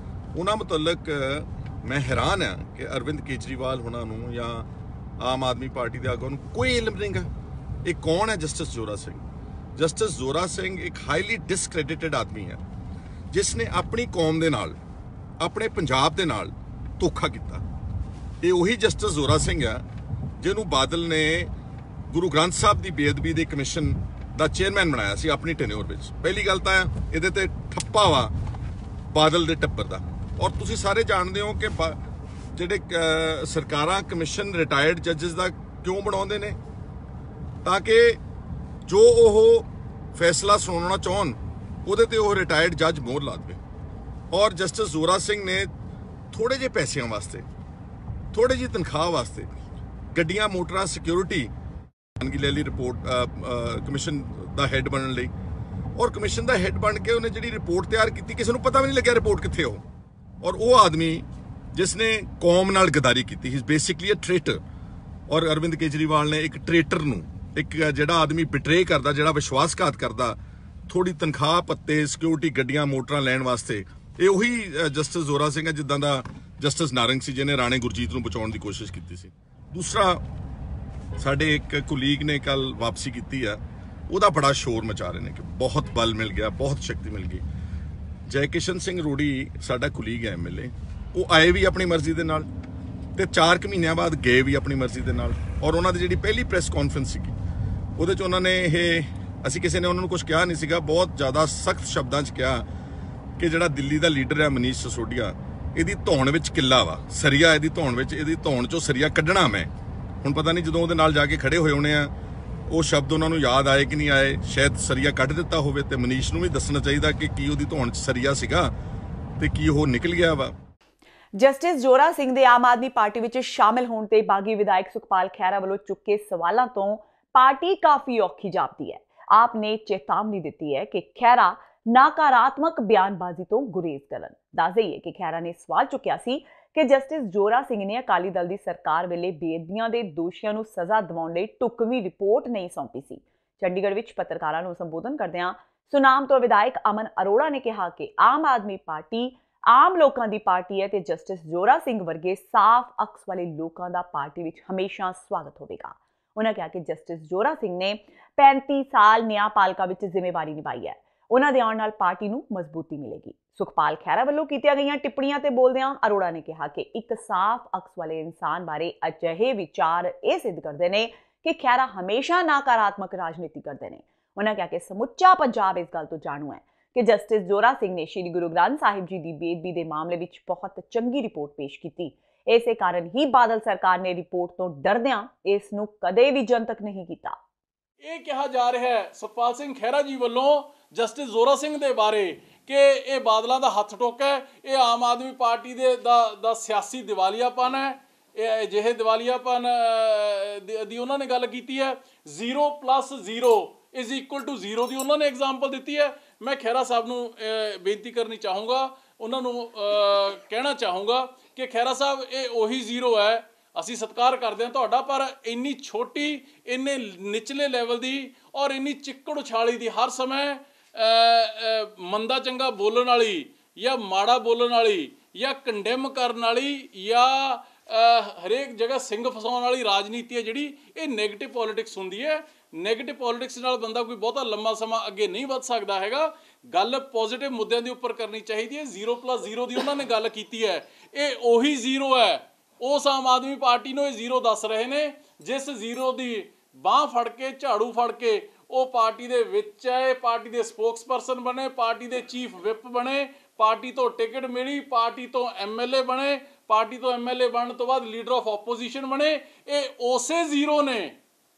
ਉਹਨਾਂ ਮੁਤਲਕ ਮੈਂ ਹੈਰਾਨ ਹਾਂ ਕਿ ਅਰਵਿੰਦ ਕੇਜਰੀਵਾਲ ਉਹਨਾਂ ਨੂੰ ਜਾਂ ਆਮ ਆਦਮੀ ਪਾਰਟੀ ਦੇ ਆਗੂਆਂ ਨੂੰ ਕੋਈ ਇਲਮ ਨਹੀਂ ਗਾ ਇਹ ਕੌਣ ਹੈ ਜਸਟਿਸ ਜ਼ੋਰਾ ਸਿੰਘ। ਜਸਟਿਸ ਜ਼ੋਰਾ ਸਿੰਘ ਇੱਕ ਹਾਈਲੀ ਡਿਸਕ੍ਰੈਡਿਟਡ ਆਦਮੀ ਹੈ ਜਿਸ ਨੇ ਆਪਣੀ ਕੌਮ ਦੇ ਨਾਲ, ਆਪਣੇ ਪੰਜਾਬ ਦੇ ਨਾਲ ਧੋਖਾ ਕੀਤਾ। ਇਹ ਉਹੀ ਜਸਟਿਸ ਜ਼ੋਰਾ ਸਿੰਘ ਆ ਜਿਹਨੂੰ ਬਾਦਲ ਨੇ ਗੁਰੂ ਗ੍ਰੰਥ ਸਾਹਿਬ ਦੀ ਬੇਅਦਬੀ ਦੇ ਕਮਿਸ਼ਨ ਦਾ ਚੇਅਰਮੈਨ ਬਣਾਇਆ ਸੀ ਆਪਣੀ ਟੈਨਿਓਰ ਵਿੱਚ। ਪਹਿਲੀ ਗੱਲ ਤਾਂ ਇਹਦੇ ਤੇ ਠੱਪਾ ਵਾ ਬਾਦਲ ਦੇ ਟੱਬਰ ਦਾ। ਔਰ ਤੁਸੀਂ ਸਾਰੇ ਜਾਣਦੇ ਹੋ ਕਿ ਜਿਹੜੇ ਸਰਕਾਰਾਂ ਕਮਿਸ਼ਨ ਰਿਟਾਇਰਡ ਜੱਜਸ ਦਾ ਕਿਉਂ ਬਣਾਉਂਦੇ ਨੇ, ਤਾਂ ਕਿ ਜੋ ਉਹ ਫੈਸਲਾ ਸੁਣਾਉਣਾ ਚਾਹਣ ਉਹਦੇ ਤੇ ਉਹ ਰਿਟਾਇਰਡ ਜੱਜ ਮੋਹਰ ਲਾ ਦੇਵੇ। ਔਰ ਜਸਟਿਸ ਜ਼ੋਰਾ ਸਿੰਘ ਨੇ ਥੋੜੇ ਜਿਹੇ ਪੈਸਿਆਂ ਵਾਸਤੇ, ਥੋੜੀ ਜਿਹੀ ਤਨਖਾਹ ਵਾਸਤੇ ਗੱਡੀਆਂ ਮੋਟਰਾਂ ਸਿਕਿਉਰਿਟੀ ਲੈ ਲਈ ਰਿਪੋਰਟ ਕਮਿਸ਼ਨ ਦਾ ਹੈੱਡ ਬਣਨ ਲਈ। ਔਰ ਕਮਿਸ਼ਨ ਦਾ ਹੈੱਡ ਬਣ ਕੇ ਉਹਨੇ ਜਿਹੜੀ ਰਿਪੋਰਟ ਤਿਆਰ ਕੀਤੀ ਕਿਸੇ ਨੂੰ ਪਤਾ ਵੀ ਨਹੀਂ ਲੱਗਿਆ ਰਿਪੋਰਟ ਕਿੱਥੇ ਹੋ। ਔਰ ਉਹ ਆਦਮੀ ਜਿਸ ਨੇ ਕੌਮ ਨਾਲ ਗਦਾਰੀ ਕੀਤੀ, ਹੀ ਇਜ਼ ਬੇਸਿਕਲੀ ਅ ਟ੍ਰੇਟਰ। ਔਰ ਅਰਵਿੰਦ ਕੇਜਰੀਵਾਲ ਨੇ ਇੱਕ ਟ੍ਰੇਟਰ ਨੂੰ, ਇੱਕ ਜਿਹੜਾ ਆਦਮੀ ਬਿਟਰੇ ਕਰਦਾ, ਜਿਹੜਾ ਵਿਸ਼ਵਾਸਘਾਤ ਕਰਦਾ, ਥੋੜੀ ਤਨਖਾਹ ਪੱਤੇ ਸਿਕਿਉਰਿਟੀ ਗੱਡੀਆਂ ਮੋਟਰਾਂ ਲੈਣ ਵਾਸਤੇ, ਇਹ ਉਹੀ ਜਸਟਿਸ ਜ਼ੋਰਾ ਸਿੰਘ ਹੈ ਜਿੱਦਾਂ ਦਾ ਜਸਟਿਸ ਨਾਰੰਗ ਸੀ ਜਿਹਨੇ ਰਾਣੇ ਗੁਰਜੀਤ ਨੂੰ ਬਚਾਉਣ ਦੀ ਕੋਸ਼ਿਸ਼ ਕੀਤੀ ਸੀ। ਦੂਸਰਾ, ਸਾਡੇ ਇੱਕ ਕੁਲੀਗ ਨੇ ਕੱਲ ਵਾਪਸੀ ਕੀਤੀ ਆ, ਉਹਦਾ ਬੜਾ ਸ਼ੋਰ ਮਚਾ ਰਹੇ ਨੇ ਕਿ ਬਹੁਤ ਬਲ ਮਿਲ ਗਿਆ, ਬਹੁਤ ਸ਼ਕਤੀ ਮਿਲ ਗਈ। ਜੈ ਕਿਸ਼ਨ ਸਿੰਘ ਰੋੜੀ ਸਾਡਾ ਕੁਲੀਗ ਹੈ ਐਮਐਲਏ, ਉਹ ਆਏ ਵੀ ਆਪਣੀ ਮਰਜ਼ੀ ਦੇ ਨਾਲ ਤੇ 4 ਮਹੀਨਿਆਂ ਬਾਅਦ ਗਏ ਵੀ ਆਪਣੀ ਮਰਜ਼ੀ ਦੇ ਨਾਲ। ਔਰ ਉਹਨਾਂ ਦੀ ਜਿਹੜੀ ਪਹਿਲੀ ਪ੍ਰੈਸ ਕਾਨਫਰੰਸ ਸੀਗੀ ਉਹਦੇ 'ਚ ਉਹਨਾਂ ਨੇ ਅਸੀਂ ਕਿਸੇ ਨੇ ਉਹਨਾਂ ਨੂੰ ਕੁਝ ਕਿਹਾ ਨਹੀਂ ਸੀਗਾ, ਬਹੁਤ ਜ਼ਿਆਦਾ ਸਖਤ ਸ਼ਬਦਾਂ 'ਚ ਕਿਹਾ ਕਿ ਜਿਹੜਾ ਦਿੱਲੀ ਦਾ ਲੀਡਰ ਹੈ ਮਨੀਸ਼ ਸਿਸੋਦੀਆ, ਇਹਦੀ ਧੌਣ ਵਿੱਚ ਕਿੱਲਾ ਵਾ, ਸਰੀਆ ਇਹਦੀ ਧੌਣ ਵਿੱਚ, ਇਹਦੀ ਧੌਣ 'ਚੋਂ ਸਰੀਆ ਕੱਢਣਾ ਮੈਂ। ਹੁਣ ਪਤਾ ਨਹੀਂ ਜਦੋਂ ਉਹਦੇ ਨਾਲ ਜਾ ਕੇ ਖੜੇ ਹੋਏ ਹੋਣੇ ਆ ਉਹ ਸ਼ਬਦ ਉਹਨਾਂ ਨੂੰ ਯਾਦ ਆਏ ਕਿ ਨਹੀਂ ਆਏ, ਸ਼ਾਇਦ ਸਰੀਆ ਕੱਢ ਦਿੱਤਾ ਹੋਵੇ। ਤੇ ਮਨੀਸ਼ ਨੂੰ ਵੀ ਦੱਸਣਾ ਚਾਹੀਦਾ ਕਿ ਕੀ ਉਹਦੀ ਧੌਣ 'ਚ ਸਰੀਆ ਸੀਗਾ ਤੇ ਕੀ ਉਹ ਨਿਕਲ ਗਿਆ ਵਾ। ਜਸਟਿਸ ਜ਼ੋਰਾ ਸਿੰਘ ਦੇ ਆਮ ਆਦਮੀ ਪਾਰਟੀ ਵਿੱਚ ਸ਼ਾਮਿਲ ਹੋਣ ਤੇ ਬਾਗੀ ਵਿਧਾਇਕ ਸੁਖਪਾਲ ਖਹਿਰਾ ਵੱਲੋਂ ਚੁੱਕੇ ਸਵਾਲਾਂ ਤੋਂ ਪਾਰਟੀ ਕਾਫੀ ਔਖੀ ਜਾਪਦੀ ਹੈ। ਆਪ ਨੇ ਚੇਤਾਵਨੀ ਦਿੱਤੀ ਹੈ ਕਿ ਖਹਿਰਾ ਨਕਾਰਾਤਮਕ ਬਿਆਨਬਾਜ਼ੀ ਤੋਂ ਗੁਰੇਜ਼ ਕਰਨ। ਦੱਸ ਦਈਏ ਕਿ ਖਹਿਰਾ ਨੇ ਸਵਾਲ ਚੁੱਕਿਆ ਸੀ ਕਿ ਜਸਟਿਸ ਜ਼ੋਰਾ ਸਿੰਘ ਨੇ ਅਕਾਲੀ ਦਲ ਦੀ ਸਰਕਾਰ ਵੇਲੇ ਬੇਅਦਬੀਆਂ ਦੇ ਦੋਸ਼ੀਆਂ ਨੂੰ ਸਜ਼ਾ ਦਿਵਾਉਣ ਲਈ ਢੁਕਵੀਂ ਰਿਪੋਰਟ ਨਹੀਂ ਸੌਂਪੀ ਸੀ। ਚੰਡੀਗੜ੍ਹ ਵਿੱਚ ਪੱਤਰਕਾਰਾਂ ਨੂੰ ਸੰਬੋਧਨ ਕਰਦਿਆਂ ਸੁਨਾਮ ਤੋਂ ਵਿਧਾਇਕ ਅਮਨ ਅਰੋੜਾ ਨੇ ਕਿਹਾ ਕਿ ਆਮ ਆਦਮੀ ਪਾਰਟੀ ਆਮ ਲੋਕਾਂ ਦੀ ਪਾਰਟੀ ਹੈ ਤੇ ਜਸਟਿਸ ਜ਼ੋਰਾ ਸਿੰਘ ਵਰਗੇ ਸਾਫ਼ ਅਕਸ ਵਾਲੇ ਲੋਕਾਂ ਦਾ ਪਾਰਟੀ ਵਿੱਚ ਹਮੇਸ਼ਾ ਸਵਾਗਤ ਹੋਵੇਗਾ। ਉਹਨਾਂ ਕਿਹਾ ਕਿ ਜਸਟਿਸ ਜ਼ੋਰਾ ਸਿੰਘ ਨੇ 35 ਸਾਲ ਨਿਆਂਪਾਲਿਕਾ ਵਿੱਚ ਜ਼ਿੰਮੇਵਾਰੀ ਨਿਭਾਈ ਹੈ। ਉਹਨਾਂ ਦੇ ਆਉਣ ਨਾਲ ਪਾਰਟੀ ਨੂੰ ਮਜ਼ਬੂਤੀ ਮਿਲੇਗੀ। ਸੁਖਪਾਲ ਖਹਿਰਾ ਵੱਲੋਂ ਕੀਤੀਆਂ ਗਈਆਂ ਟਿੱਪਣੀਆਂ ਤੇ ਬੋਲਦਿਆਂ ਅਰੋੜਾ ਨੇ ਕਿਹਾ ਕਿ ਇੱਕ ਸਾਫ਼ ਅਕਸ ਵਾਲੇ ਇਨਸਾਨ ਬਾਰੇ ਅਜਿਹੇ ਵਿਚਾਰ ਇਹ ਸਿੱਧ ਕਰਦੇ ਨੇ ਕਿ ਖਹਿਰਾ ਹਮੇਸ਼ਾ ਨਕਾਰਾਤਮਕ ਰਾਜਨੀਤੀ ਕਰਦੇ ਨੇ। ਉਹਨਾਂ ਕਿਹਾ ਕਿ ਸਮੁੱਚਾ ਪੰਜਾਬ ਇਸ ਗੱਲ ਤੋਂ ਜਾਣੂ ਹੈ ਕਿ ਜਸਟਿਸ ਜ਼ੋਰਾ ਸਿੰਘ ਨੇ ਸ਼੍ਰੀ ਗੁਰੂ ਗ੍ਰੰਥ ਸਾਹਿਬ ਜੀ ਦੀ ਬੇਅਦਬੀ ਦੇ ਮਾਮਲੇ ਵਿੱਚ ਬਹੁਤ ਚੰਗੀ ਰਿਪੋਰਟ ਪੇਸ਼ ਕੀਤੀ। ਇਸੇ ਕਾਰਨ ਹੀ ਬਾਦਲ ਸਰਕਾਰ ਨੇ ਰਿਪੋਰਟ ਤੋਂ ਡਰਦਿਆਂ ਇਸ ਨੂੰ ਕਦੇ ਵੀ ਜਨਤਕ ਨਹੀਂ ਕੀਤਾ। ਇਹ ਕਿਹਾ ਜਾ ਰਿਹਾ ਹੈ ਸੁਖਪਾਲ ਸਿੰਘ ਖਹਿਰਾ ਜੀ ਵੱਲੋਂ ਜਸਟਿਸ ਜ਼ੋਰਾ ਸਿੰਘ ਦੇ ਬਾਰੇ ਕਿ ਇਹ ਬਾਦਲਾਂ ਦਾ ਹੱਥ ਟੋਕ ਹੈ, ਇਹ ਆਮ ਆਦਮੀ ਪਾਰਟੀ ਦਾ ਸਿਆਸੀ ਦਿਵਾਲੀਆਪਨ ਹੈ। ਇਹ ਅਜਿਹੇ ਦਿਵਾਲੀਆਪਨ ਦੀ ਉਹਨਾਂ ਨੇ ਗੱਲ ਕੀਤੀ ਹੈ। 0 + 0 = 0 ਦੀ ਉਹਨਾਂ ਨੇ ਐਗਜ਼ਾਮਪਲ ਦਿੱਤੀ ਹੈ। ਮੈਂ ਖਹਿਰਾ ਸਾਹਿਬ ਨੂੰ ਬੇਨਤੀ ਕਰਨੀ ਚਾਹੂੰਗਾ, ਉਹਨਾਂ ਨੂੰ ਕਹਿਣਾ ਚਾਹੂੰਗਾ ਕਿ ਖਹਿਰਾ ਸਾਹਿਬ ਇਹ ਉਹੀ 0 ਹੈ। ਅਸੀਂ ਸਤਿਕਾਰ ਕਰਦੇ ਹਾਂ ਤੁਹਾਡਾ, ਪਰ ਇੰਨੀ ਛੋਟੀ, ਇੰਨੇ ਨਿਚਲੇ ਲੈਵਲ ਦੀ ਔਰ ਇੰਨੀ ਚਿੱਕੜ ਉਛਾਲੀ ਦੀ, ਹਰ ਸਮੇਂ ਮੰਦਾ ਚੰਗਾ ਬੋਲਣ ਵਾਲੀ ਜਾਂ ਮਾੜਾ ਬੋਲਣ ਵਾਲੀ ਜਾਂ ਕੰਡੈਮ ਕਰਨ ਵਾਲੀ ਜਾਂ ਹਰੇਕ ਜਗ੍ਹਾ ਸਿੰਘ ਫਸਾਉਣ ਵਾਲੀ ਰਾਜਨੀਤੀ ਹੈ ਜਿਹੜੀ, ਇਹ ਨੈਗੇਟਿਵ ਪੋਲੀਟਿਕਸ ਹੁੰਦੀ ਹੈ। ਨੈਗੇਟਿਵ ਪੋਲੀਟਿਕਸ ਨਾਲ ਬੰਦਾ ਕੋਈ ਬਹੁਤਾ ਲੰਮਾ ਸਮਾਂ ਅੱਗੇ ਨਹੀਂ ਵੱਧ ਸਕਦਾ ਹੈਗਾ। ਗੱਲ ਪੋਜ਼ਿਟਿਵ ਮੁੱਦਿਆਂ ਦੇ ਉੱਪਰ ਕਰਨੀ ਚਾਹੀਦੀ ਹੈ। 0 + 0 ਦੀ ਉਹਨਾਂ ਨੇ ਗੱਲ ਕੀਤੀ ਹੈ, ਇਹ ਉਹੀ 0 ਹੈ। ਉਸ ਆਮ ਆਦਮੀ ਪਾਰਟੀ ਨੂੰ ਇਹ 0 ਦੱਸ ਰਹੇ ਨੇ ਜਿਸ 0 ਦੀ ਬਾਂਹ ਫੜ ਕੇ, ਝਾੜੂ ਫੜ ਕੇ ਉਹ ਪਾਰਟੀ ਦੇ ਵਿੱਚ ਆਏ, ਪਾਰਟੀ ਦੇ ਸਪੋਕਸਪਰਸਨ ਬਣੇ, ਪਾਰਟੀ ਦੇ ਚੀਫ ਵਿਪ ਬਣੇ, ਪਾਰਟੀ ਤੋਂ ਟਿਕਟ ਮਿਲੀ, ਪਾਰਟੀ ਤੋਂ ਐਮਐਲਏ ਬਣੇ, ਪਾਰਟੀ ਤੋਂ ਐਮਐਲਏ ਬਣਨ ਤੋਂ ਬਾਅਦ ਲੀਡਰ ਆਫ ਆਪੋਜੀਸ਼ਨ ਬਣੇ। ਇਹ ਉਸੇ 0 ਨੇ,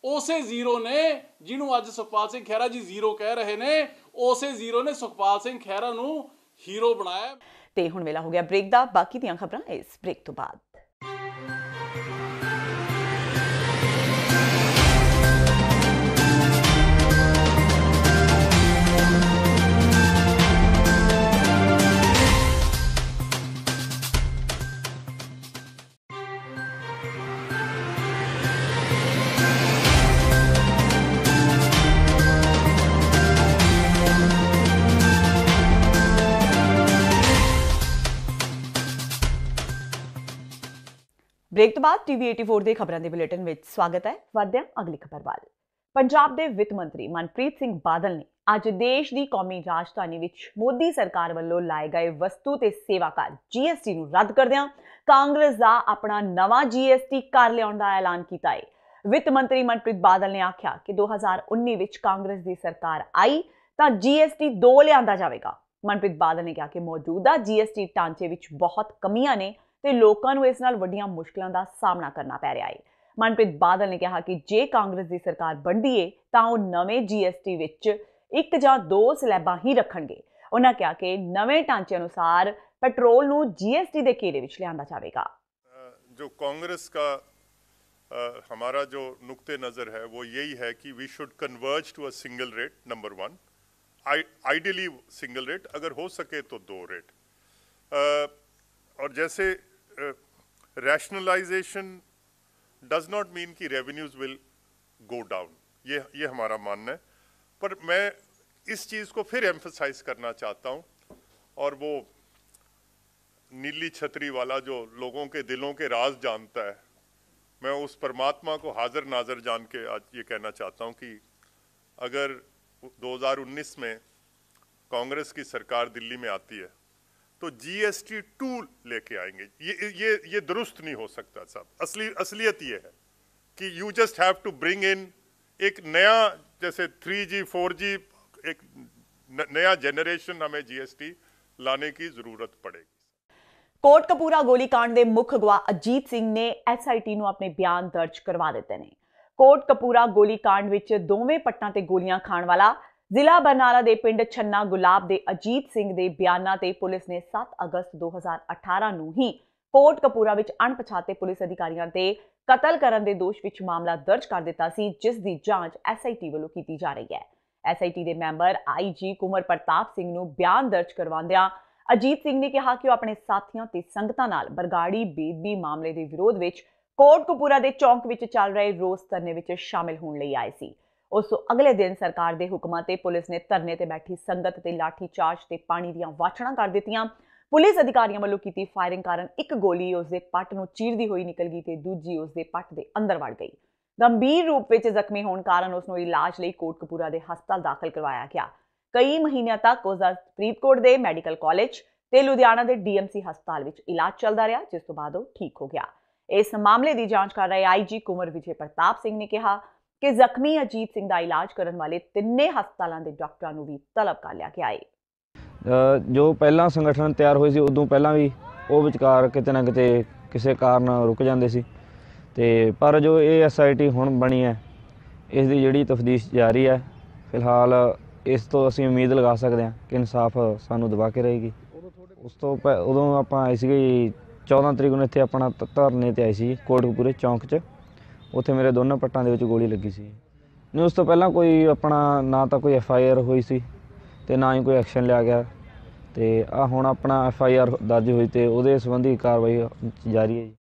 ਉਸੇ ਜ਼ੀਰੋ ਨੇ ਜਿਹਨੂੰ ਅੱਜ ਸੁਖਪਾਲ ਸਿੰਘ ਖਹਿਰਾ ਜੀ ਜ਼ੀਰੋ ਕਹਿ ਰਹੇ ਨੇ, ਉਸੇ ਜ਼ੀਰੋ ਨੇ ਸੁਖਪਾਲ ਸਿੰਘ ਖਹਿਰਾ ਨੂੰ ਹੀਰੋ ਬਣਾਇਆ। ਤੇ ਹੁਣ ਵੇਲਾ ਹੋ ਗਿਆ ਬ੍ਰੇਕ ਦਾ। ਬਾਕੀ ਦੀਆਂ ਖਬਰਾਂ ਇਸ ਬ੍ਰੇਕ ਤੋਂ ਬਾਅਦ। ਬ੍ਰੇਕ ਤੋਂ ਬਾਅਦ ਟੀਵੀ 84 ਦੇ ਖਬਰਾਂ ਦੇ ਬੁਲੇਟਿਨ ਵਿੱਚ ਸਵਾਗਤ ਹੈ। ਵਧਦੇ ਹਾਂ ਅਗਲੀ ਖਬਰ ਵੱਲ। ਪੰਜਾਬ ਦੇ ਵਿੱਤ ਮੰਤਰੀ ਮਨਪ੍ਰੀਤ ਸਿੰਘ ਬਾਦਲ ਨੇ ਅੱਜ ਦੇਸ਼ ਦੀ ਕੌਮੀ ਰਾਜਧਾਨੀ ਵਿੱਚ ਮੋਦੀ ਸਰਕਾਰ ਵੱਲੋਂ ਲਾਏ ਗਏ ਵਸਤੂ ਤੇ ਸੇਵਾ ਕਰ GST ਨੂੰ ਰੱਦ ਕਰਦਿਆਂ ਕਾਂਗਰਸ ਦਾ ਆਪਣਾ ਨਵਾਂ GST ਕਰ ਲਿਆਉਣ ਦਾ ਐਲਾਨ ਕੀਤਾ ਹੈ। ਵਿੱਤ ਮੰਤਰੀ ਮਨਪ੍ਰੀਤ ਬਾਦਲ ਨੇ ਆਖਿਆ ਕਿ 2019 ਵਿੱਚ ਕਾਂਗਰਸ ਦੀ ਸਰਕਾਰ ਆਈ ਤਾਂ GST 2 ਲਿਆਂਦਾ ਜਾਵੇਗਾ। ਮਨਪ੍ਰੀਤ ਬਾਦਲ ਨੇ ਕਿਹਾ ਕਿ ਮੌਜੂਦਾ GST ਢਾਂਚੇ ਵਿੱਚ ਬਹੁਤ ਕਮੀਆਂ ਨੇ ਤੇ ਲੋਕਾਂ ਨੂੰ ਇਸ ਨਾਲ ਵੱਡੀਆਂ ਮੁਸ਼ਕਲਾਂ ਦਾ ਸਾਹਮਣਾ ਕਰਨਾ ਪੈ ਰਿਹਾ ਹੈ। ਮਨਪ੍ਰੀਤ ਬਾਦਲ ਨੇ ਕਿਹਾ ਕਿ ਜੇ ਕਾਂਗਰਸ ਦੀ ਸਰਕਾਰ ਬਣਦੀ ਏ ਤਾਂ ਉਹ ਨਵੇਂ GST ਵਿੱਚ 1 ਜਾਂ 2 ਸਲੈਬਾਂ ਹੀ ਰੱਖਣਗੇ। ਉਹਨਾਂ ਕਿਹਾ ਕਿ ਨਵੇਂ ਢਾਂਚੇ ਅਨੁਸਾਰ ਪੈਟਰੋਲ ਨੂੰ GST ਦੇ ਘੇਰੇ ਵਿੱਚ ਲਿਆਂਦਾ ਜਾਵੇਗਾ। जो कांग्रेस का हमारा जो नुक्ते नज़र है वो यही है कि we should converge to a single rate, number 1, ideally single rate, अगर हो सके तो 2 रेट। और जैसे रैशनलाइजेशन डज नॉट मीन कि रेवेन्यूज़ विल गो डाउन, ये हमारा मानना है, पर मैं इस चीज़ को फिर एम्फसाइज करना चाहता हूँ, और वो नीली छतरी वाला जो लोगों के दिलों के राज जानता है, मैं उस परमात्मा को हाजिर नाजर जान के आज ये कहना चाहता हूँ कि अगर 2019 में कांग्रेस की सरकार दिल्ली में आती है तो GST 2 लेके आएंगे। ये दुरुस्त नहीं हो सकता साहब। असलियत ये है कि you just have to bring in एक नया, जैसे 3G 4G, एक नया जनरेशन हमें GST लाने की ज़रूरत पड़ेगी। ਕੋਟਕਪੂਰਾ ਗੋਲੀकांड ਦੇ ਮੁੱਖ ਗਵਾਹ ਅਜੀਤ ਸਿੰਘ ਨੇ SIT ਨੂੰ ਆਪਣੇ ਬਿਆਨ ਦਰਜ ਕਰਵਾ ਦਿੱਤੇ ਨੇ। ਕੋਟਕਪੂਰਾ ਗੋਲੀकांड ਵਿੱਚ ਦੋਵੇਂ ਪੱਟਾਂ ਤੇ ਗੋਲੀਆਂ ਖਾਣ ਵਾਲਾ ਜ਼ਿਲ੍ਹਾ ਬਰਨਾਲਾ ਦੇ ਪਿੰਡ ਛੰਨਾ ਗੁਲਾਬ ਦੇ ਅਜੀਤ ਸਿੰਘ ਦੇ ਬਿਆਨਾਂ ਤੇ ਪੁਲਿਸ ਨੇ 7 ਅਗਸਤ 2018 ਨੂੰ ਹੀ ਕੋਟਕਪੂਰਾ ਵਿੱਚ ਅਣਪਛਾਤੇ ਪੁਲਿਸ ਅਧਿਕਾਰੀਆਂ ਤੇ ਕਤਲ ਕਰਨ ਦੇ ਦੋਸ਼ ਵਿੱਚ ਮਾਮਲਾ ਦਰਜ ਕਰ ਦਿੱਤਾ ਸੀ, ਜਿਸ ਦੀ ਜਾਂਚ SIT ਵੱਲੋਂ ਕੀਤੀ ਜਾ ਰਹੀ ਹੈ। SIT ਦੇ ਮੈਂਬਰ IG ਕੁਮਰ ਪ੍ਰਤਾਪ ਸਿੰਘ ਨੂੰ ਬਿਆਨ ਦਰਜ ਕਰਵਾਉਂਦਿਆਂ ਅਜੀਤ ਸਿੰਘ ਨੇ ਕਿਹਾ ਕਿ ਉਹ ਆਪਣੇ ਸਾਥੀਆਂ ਤੇ ਸੰਗਤਾਂ ਨਾਲ ਬਰਗਾੜੀ ਬੇਦਬੀ ਮਾਮਲੇ ਦੇ ਵਿਰੋਧ ਵਿੱਚ ਕੋਟਕਪੂਰਾ ਦੇ ਚੌਂਕ ਵਿੱਚ ਚੱਲ ਰਹੇ ਰੋਸ ਧਰਨੇ ਵਿੱਚ ਸ਼ਾਮਿਲ ਹੋਣ ਲਈ ਆਏ ਸੀ। ਉਸ ਤੋਂ ਅਗਲੇ ਦਿਨ ਸਰਕਾਰ ਦੇ ਹੁਕਮਾਂ ਤੇ ਪੁਲਿਸ ਨੇ ਧਰਨੇ ਤੇ ਬੈਠੀ ਸੰਗਤ ਤੇ ਲਾਠੀ ਚਾਰਜ ਤੇ ਪਾਣੀ ਦੀਆਂ ਵਾਛੜਾਂ ਕਰ ਦਿੱਤੀਆਂ। ਪੁਲਿਸ ਅਧਿਕਾਰੀਆਂ ਵੱਲੋਂ ਕੀਤੀ ਫਾਇਰਿੰਗ ਕਾਰਨ ਇੱਕ ਗੋਲੀ ਉਸ ਦੇ ਪੱਟ ਨੂੰ ਚੀਰਦੀ ਹੋਈ ਨਿਕਲ ਗਈ ਤੇ ਦੂਜੀ ਉਸ ਦੇ ਪੱਟ ਦੇ ਅੰਦਰ ਵੜ ਗਈ। ਗੰਭੀਰ ਰੂਪ ਵਿੱਚ ਜ਼ਖਮੀ ਹੋਣ ਕਾਰਨ ਉਸ ਨੂੰ ਇਲਾਜ ਲਈ ਕੋਟਕਪੂਰਾ ਦੇ ਹਸਪਤਾਲ ਦਾਖਲ ਕਰਵਾਇਆ ਗਿਆ। ਕਈ ਮਹੀਨਿਆਂ ਤੱਕ ਉਸ ਦਾ ਫਰੀਦਕੋਟ ਦੇ ਮੈਡੀਕਲ ਕਾਲਜ ਤੇ ਲੁਧਿਆਣਾ ਦੇ DMC ਹਸਪਤਾਲ ਵਿੱਚ ਇਲਾਜ ਚੱਲਦਾ ਰਿਹਾ, ਜਿਸ ਤੋਂ ਬਾਅਦ ਉਹ ਠੀਕ ਹੋ ਗਿਆ। ਇਸ ਮਾਮਲੇ ਦੀ ਜਾਂਚ ਕਰ ਰਹੇ IG ਕੁਮਰ ਵਿਜੇ ਪ੍ਰਤਾਪ ਸਿੰਘ ਨੇ ਕਿਹਾ ਕਿ ਜ਼ਖਮੀ ਅਜੀਤ ਸਿੰਘ ਦਾ ਇਲਾਜ ਕਰਨ ਵਾਲੇ ਤਿੰਨੇ ਹਸਪਤਾਲਾਂ ਦੇ ਡਾਕਟਰਾਂ ਨੂੰ ਵੀ ਤਲਬ ਕਰ ਲਿਆ ਗਿਆ ਹੈ। ਜੋ ਪਹਿਲਾਂ ਸੰਗਠਨ ਤਿਆਰ ਹੋਏ ਸੀ ਉਦੋਂ ਪਹਿਲਾਂ ਵੀ ਉਹ ਵਿਚਕਾਰ ਕਿਤੇ ਨਾ ਕਿਤੇ ਕਿਸੇ ਕਾਰਨ ਰੁਕ ਜਾਂਦੇ ਸੀ, ਤੇ ਪਰ ਜੋ ਇਹ SIT ਹੁਣ ਬਣੀ ਹੈ ਇਸ ਦੀ ਜਿਹੜੀ ਤਫਤੀਸ਼ ਜਾਰੀ ਹੈ। ਫਿਲਹਾਲ ਇਸ ਤੋਂ ਅਸੀਂ ਉਮੀਦ ਲਗਾ ਸਕਦੇ ਹਾਂ ਕਿ ਇਨਸਾਫ ਸਾਨੂੰ ਦਿਵਾ ਕੇ ਰਹੇਗੀ। ਉਸ ਤੋਂ ਉਦੋਂ ਆਪਾਂ ਆਏ ਸੀਗੇ 14 ਤਰੀਕ ਨੂੰ ਇੱਥੇ ਆਪਣਾ ਧਰਨੇ 'ਤੇ ਆਏ ਸੀ ਕੋਟਕਪੂਰੇ ਚੌਂਕ 'ਚ। ਉੱਥੇ ਮੇਰੇ ਦੋਨਾਂ ਪੱਟਾਂ ਦੇ ਵਿੱਚ ਗੋਲੀ ਲੱਗੀ ਸੀ। ਨਹੀਂ, ਉਸ ਤੋਂ ਪਹਿਲਾਂ ਕੋਈ ਆਪਣਾ ਨਾ ਤਾਂ ਕੋਈ FIR ਹੋਈ ਸੀ ਤੇ ਨਾ ਹੀ ਕੋਈ ਐਕਸ਼ਨ ਲਿਆ ਗਿਆ, ਤੇ ਆ ਹੁਣ ਆਪਣਾ FIR ਦਰਜ ਹੋਈ ਤੇ ਉਹਦੇ ਸੰਬੰਧੀ ਕਾਰਵਾਈ ਜਾਰੀ ਹੈ ਜੀ।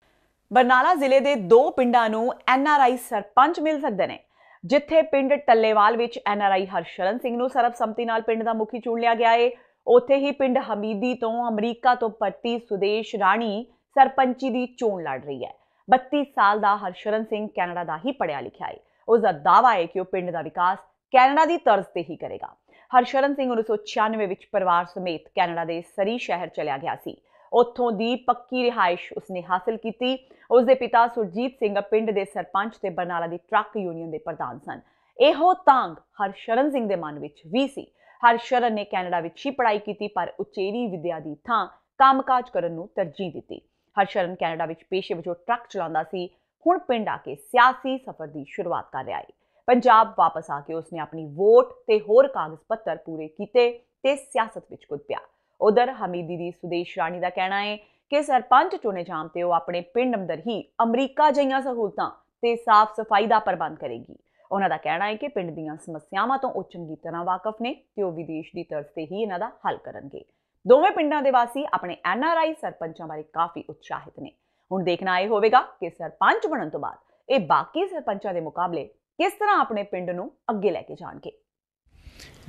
ਬਰਨਾਲਾ ਜ਼ਿਲ੍ਹੇ ਦੇ 2 ਪਿੰਡਾਂ ਨੂੰ NRI ਸਰਪੰਚ ਮਿਲ ਸਕਦੇ ਨੇ, ਜਿੱਥੇ ਪਿੰਡ ਟੱਲੇਵਾਲ ਵਿੱਚ NRI ਹਰਸ਼ਰਨ ਸਿੰਘ ਨੂੰ ਸਰਬਸੰਮਤੀ ਨਾਲ ਪਿੰਡ ਦਾ ਮੁਖੀ ਚੁਣ ਲਿਆ ਗਿਆ ਹੈ। ਉੱਥੇ ਹੀ ਪਿੰਡ ਹਮੀਦੀ ਤੋਂ ਅਮਰੀਕਾ ਤੋਂ ਪਰਤੀ ਸੁਦੇਸ਼ ਰਾਣੀ ਸਰਪੰਚੀ ਦੀ ਚੋਣ ਲੜ ਰਹੀ ਹੈ। 32 ਸਾਲ ਦਾ ਹਰਸ਼ਰਨ ਸਿੰਘ ਕੈਨੇਡਾ ਦਾ ਹੀ ਪੜ੍ਹਿਆ ਲਿਖਿਆ ਹੈ। ਉਸ ਦਾ ਦਾਅਵਾ ਹੈ ਕਿ ਉਹ ਪਿੰਡ ਦਾ ਵਿਕਾਸ ਕੈਨੇਡਾ ਦੀ ਤਰਜ਼ ਤੇ ਹੀ ਕਰੇਗਾ। ਹਰਸ਼ਰਨ ਸਿੰਘ 1996 ਵਿੱਚ ਪਰਿਵਾਰ ਸਮੇਤ ਕੈਨੇਡਾ ਦੇ ਸਰੀ ਸ਼ਹਿਰ ਚਲਿਆ ਗਿਆ ਸੀ। ਉੱਥੋਂ ਦੀ ਪੱਕੀ ਰਿਹਾਇਸ਼ ਉਸਨੇ ਹਾਸਲ ਕੀਤੀ। ਉਸਦੇ ਪਿਤਾ ਸੁਰਜੀਤ ਸਿੰਘ ਪਿੰਡ ਦੇ ਸਰਪੰਚ ਤੇ ਬਰਨਾਲਾ ਦੀ ਟਰੱਕ ਯੂਨੀਅਨ ਦੇ ਪ੍ਰਧਾਨ ਸਨ। ਇਹੋ ਤਾਂਗ ਹਰਸ਼ਰਨ ਸਿੰਘ ਦੇ ਮਨ ਵਿੱਚ ਵੀ ਸੀ। ਹਰਸ਼ਰਨ ਨੇ ਕੈਨੇਡਾ ਵਿੱਚ ਹੀ ਪੜ੍ਹਾਈ ਕੀਤੀ, ਪਰ ਉਚੇਰੀ ਵਿੱਦਿਆ ਦੀ ਥਾਂ ਕੰਮਕਾਜ ਕਰਨ ਨੂੰ ਤਰਜੀਹ ਦਿੱਤੀ। ਹਰਸ਼ਰਨ ਕੈਨੇਡਾ ਵਿੱਚ ਪੇਸ਼ੇ ਵਜੋਂ ਟਰੱਕ ਚਲਾਉਂਦਾ ਸੀ, ਹੁਣ ਪਿੰਡ ਆ ਕੇ ਸਿਆਸੀ ਸਫ਼ਰ ਦੀ ਸ਼ੁਰੂਆਤ ਕਰ ਰਿਹਾ ਹੈ। ਪੰਜਾਬ ਵਾਪਸ ਆ ਕੇ ਉਸਨੇ ਆਪਣੀ ਵੋਟ ਤੇ ਹੋਰ ਕਾਗਜ਼ ਪੱਤਰ ਪੂਰੇ ਕੀਤੇ ਤੇ ਸਿਆਸਤ ਵਿੱਚ ਕੁੱਦ ਪਿਆ। ਉਧਰ ਹਮੀਦੀ ਦੀ ਸੁਦੇਸ਼ ਰਾਣੀ ਦਾ ਕਹਿਣਾ ਹੈ ਕਿ ਸਰਪੰਚ ਚੁਣੇ ਜਾਣ ਤੇ ਉਹ ਆਪਣੇ ਪਿੰਡ ਅੰਦਰ ਹੀ ਅਮਰੀਕਾ ਜਿਹੀਆਂ ਸਹੂਲਤਾਂ ਤੇ ਸਾਫ਼ ਸਫਾਈ ਦਾ ਪ੍ਰਬੰਧ ਕਰੇਗੀ। ਉਹਨਾਂ ਦਾ ਕਹਿਣਾ ਹੈ ਕਿ ਪਿੰਡ ਦੀਆਂ ਸਮੱਸਿਆਵਾਂ ਤੋਂ ਉਹ ਚੰਗੀ ਤਰ੍ਹਾਂ ਵਾਕਫ ਨੇ ਤੇ ਉਹ ਵਿਦੇਸ਼ ਦੀ ਤਰਜ਼ ਤੇ ਹੀ ਇਹਨਾਂ ਦਾ ਹੱਲ ਕਰਨਗੇ। ਦੋਵੇਂ ਪਿੰਡਾਂ ਦੇ ਵਾਸੀ ਆਪਣੇ NRI ਸਰਪੰਚਾਂ ਬਾਰੇ ਕਾਫੀ ਉਤਸ਼ਾਹਿਤ ਨੇ। ਹੁਣ ਦੇਖਣਾ ਇਹ ਹੋਵੇਗਾ ਕਿ ਸਰਪੰਚ ਬਣਨ ਤੋਂ ਬਾਅਦ ਇਹ ਬਾਕੀ ਸਰਪੰਚਾਂ ਦੇ ਮੁਕਾਬਲੇ ਕਿਸ ਤਰ੍ਹਾਂ ਆਪਣੇ ਪਿੰਡ ਨੂੰ ਅੱਗੇ ਲੈ ਕੇ ਜਾਣਗੇ।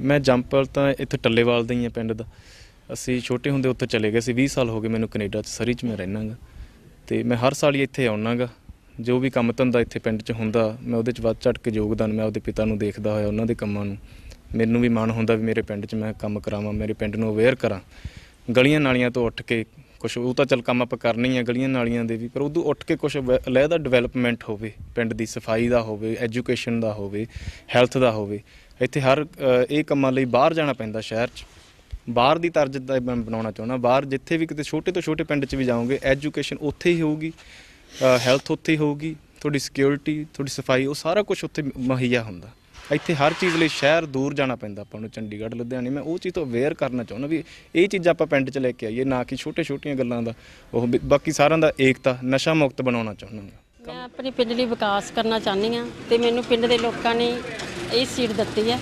ਮੈਂ ਜੰਪਲ ਤਾਂ ਇੱਥੇ ਟੱਲੇਵਾਲ ਦਾ ਹੀ ਹਾਂ ਪਿੰਡ ਦਾ। ਅਸੀਂ ਛੋਟੇ ਹੁੰਦੇ ਉੱਥੇ ਚਲੇ ਗਏ ਸੀ। 20 ਸਾਲ ਹੋ ਗਏ ਮੈਨੂੰ ਕੈਨੇਡਾ 'ਚ, ਸਰੀ 'ਚ ਮੈਂ ਰਹਿੰਦਾ ਗਾ ਅਤੇ ਮੈਂ ਹਰ ਸਾਲ ਹੀ ਇੱਥੇ ਆਉਂਦਾ ਗਾ। ਜੋ ਵੀ ਕੰਮ ਧੰਦਾ ਇੱਥੇ ਪਿੰਡ 'ਚ ਹੁੰਦਾ ਮੈਂ ਉਹਦੇ 'ਚ ਵੱਧ ਚੜ੍ਹ ਕੇ ਯੋਗਦਾਨ, ਮੈਂ ਆਪਦੇ ਪਿਤਾ ਨੂੰ ਦੇਖਦਾ ਹੋਇਆ ਉਹਨਾਂ ਦੇ ਕੰਮਾਂ ਨੂੰ, ਮੈਨੂੰ ਵੀ ਮਾਣ ਹੁੰਦਾ ਵੀ ਮੇਰੇ ਪਿੰਡ 'ਚ ਮੈਂ ਕੰਮ ਕਰਾਵਾਂ, ਮੇਰੇ ਪਿੰਡ ਨੂੰ ਅਵੇਅਰ ਕਰਾਂ। ਗਲੀਆਂ ਨਾਲੀਆਂ ਤੋਂ ਉੱਠ ਕੇ ਕੁਛ ਉਹ ਤਾਂ ਚੱਲ ਕੰਮ ਆਪਾਂ ਕਰਨੇ ਹੀ ਆ ਗਲੀਆਂ ਨਾਲੀਆਂ ਦੇ ਵੀ, ਪਰ ਉਦੋਂ ਉੱਠ ਕੇ ਕੁਛ ਅਲੱਗਾ ਡਿਵੈਲਪਮੈਂਟ ਹੋਵੇ, ਪਿੰਡ ਦੀ ਸਫਾਈ ਦਾ ਹੋਵੇ, ਐਜੂਕੇਸ਼ਨ ਦਾ ਹੋਵੇ, ਹੈਲਥ ਦਾ ਹੋਵੇ। ਇੱਥੇ ਹਰ ਇਹ ਕੰਮਾਂ ਲਈ ਬਾਹਰ ਜਾਣਾ ਪੈਂਦਾ ਸ਼ਹਿਰ 'ਚ। ਬਾਹਰ ਦੀ ਤਰਜ਼ ਦਾ ਮੈਂ ਬਣਾਉਣਾ ਚਾਹੁੰਦਾ। ਬਾਹਰ ਜਿੱਥੇ ਵੀ ਕਿਤੇ ਛੋਟੇ ਤੋਂ ਛੋਟੇ ਪਿੰਡ 'ਚ ਵੀ ਜਾਓਗੇ ਐਜੂਕੇਸ਼ਨ ਉੱਥੇ ਹੀ ਹੋਊਗੀ, ਹੈਲਥ ਉੱਥੇ ਹੀ ਹੋਊਗੀ, ਤੁਹਾਡੀ ਸਿਕਿਉਰਿਟੀ, ਤੁਹਾਡੀ ਸਫਾਈ, ਉਹ ਸਾਰਾ ਕੁਛ ਉੱਥੇ ਮੁਹੱਈਆ ਹੁੰਦਾ। ਇੱਥੇ ਹਰ ਚੀਜ਼ ਲਈ ਸ਼ਹਿਰ ਦੂਰ ਜਾਣਾ ਪੈਂਦਾ ਆਪਾਂ ਨੂੰ, ਚੰਡੀਗੜ੍ਹ, ਲੁਧਿਆਣੇ। ਮੈਂ ਉਹ ਚੀਜ਼ ਤੋਂ ਅਵੇਅਰ ਕਰਨਾ ਚਾਹੁੰਦਾ ਵੀ ਇਹ ਚੀਜ਼ਾਂ ਆਪਾਂ ਪਿੰਡ 'ਚ ਲੈ ਕੇ ਆਈਏ, ਨਾ ਕਿ ਛੋਟੀਆਂ ਗੱਲਾਂ ਦਾ ਉਹ ਬਾਕੀ ਸਾਰਿਆਂ ਦਾ ਏਕਤਾ, ਨਸ਼ਾ ਮੁਕਤ ਬਣਾਉਣਾ ਚਾਹੁੰਦਾ। ਮੈਂ ਆਪਣੇ ਪਿੰਡ ਲਈ ਵਿਕਾਸ ਕਰਨਾ ਚਾਹੁੰਦੀ ਹਾਂ ਅਤੇ ਮੈਨੂੰ ਪਿੰਡ ਦੇ ਲੋਕਾਂ ਨੇ ਇਹ ਸੀਟ ਦਿੱਤੀ ਹੈ।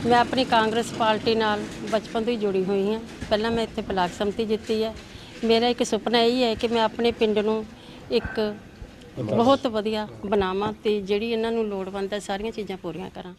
ਮੈਂ ਆਪਣੀ ਕਾਂਗਰਸ ਪਾਰਟੀ ਨਾਲ ਬਚਪਨ ਤੋਂ ਹੀ ਜੁੜੀ ਹੋਈ ਹਾਂ। ਪਹਿਲਾਂ ਮੈਂ ਇੱਥੇ ਬਲਾਕ ਸੰਮਤੀ ਜਿੱਤੀ ਹੈ। ਮੇਰਾ ਇੱਕ ਸੁਪਨਾ ਇਹ ਹੈ ਕਿ ਮੈਂ ਆਪਣੇ ਪਿੰਡ ਨੂੰ ਇੱਕ ਬਹੁਤ ਵਧੀਆ ਬਣਾਵਾਂ ਤੇ ਜਿਹੜੀ ਇਹਨਾਂ ਨੂੰ ਲੋੜਵੰਦ ਹੈ ਸਾਰੀਆਂ ਚੀਜ਼ਾਂ ਪੂਰੀਆਂ ਕਰਾਂ।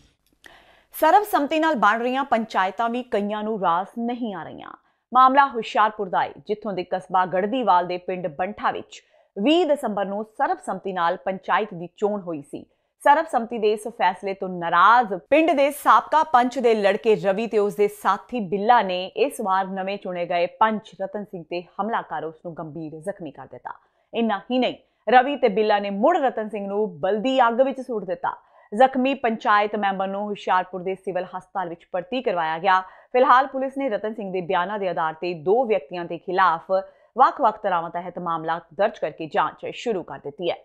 ਸਰਬਸੰਮਤੀ ਨਾਲ ਬਣ ਰਹੀਆਂ ਪੰਚਾਇਤਾਂ ਵੀ ਕਈਆਂ ਨੂੰ ਰਾਸ ਨਹੀਂ ਆ ਰਹੀਆਂ। ਮਾਮਲਾ ਹੁਸ਼ਿਆਰਪੁਰ ਦਾ ਹੈ, ਜਿੱਥੋਂ ਦੇ ਕਸਬਾ ਗੜਦੀਵਾਲ ਦੇ ਪਿੰਡ ਬੰਠਾ ਵਿੱਚ 20 ਦਸੰਬਰ ਨੂੰ ਸਰਬਸੰਮਤੀ ਨਾਲ ਪੰਚਾਇਤ ਦੀ ਚੋਣ ਹੋਈ ਸੀ। ਸਰਬਸੰਮਤੀ ਦੇ ਇਸ ਫੈਸਲੇ ਤੋਂ ਨਾਰਾਜ਼ ਪਿੰਡ ਦੇ ਸਾਬਕਾ ਪੰਚ ਦੇ ਲੜਕੇ ਰਵੀ ਤੇ ਉਸ ਦੇ ਸਾਥੀ ਬਿੱਲਾ ਨੇ ਇਸ ਵਾਰ ਨਵੇਂ ਚੁਣੇ ਗਏ ਪੰਚ ਰਤਨ ਸਿੰਘ ਤੇ ਹਮਲਾ ਕਰ ਉਸ ਨੂੰ ਗੰਭੀਰ ਜ਼ਖਮੀ ਕਰ ਦਿੱਤਾ। ਇੰਨਾ ਹੀ ਨਹੀਂ, ਰਵੀ ਤੇ ਬਿੱਲਾ ਨੇ ਮੁੜ ਰਤਨ ਸਿੰਘ ਨੂੰ ਬਲਦੀ ਅੱਗ ਵਿੱਚ ਸੁੱਟ ਦਿੱਤਾ। ਜ਼ਖਮੀ ਪੰਚਾਇਤ ਮੈਂਬਰ ਨੂੰ ਹੁਸ਼ਿਆਰਪੁਰ ਦੇ ਸਿਵਲ ਹਸਪਤਾਲ ਵਿੱਚ ਭਰਤੀ ਕਰਵਾਇਆ ਗਿਆ। ਫਿਲਹਾਲ ਪੁਲਿਸ ਨੇ ਰਤਨ ਸਿੰਘ ਦੇ ਬਿਆਨਾਂ ਦੇ ਆਧਾਰ ਤੇ 2 ਵਿਅਕਤੀਆਂ ਦੇ ਖਿਲਾਫ ਵੱਖ-ਵੱਖ ਧਾਰਾਵਾਂ ਤਹਿਤ ਮਾਮਲਾ ਦਰਜ ਕਰਕੇ ਜਾਂਚ ਸ਼ੁਰੂ ਕਰ ਦਿੱਤੀ ਹੈ।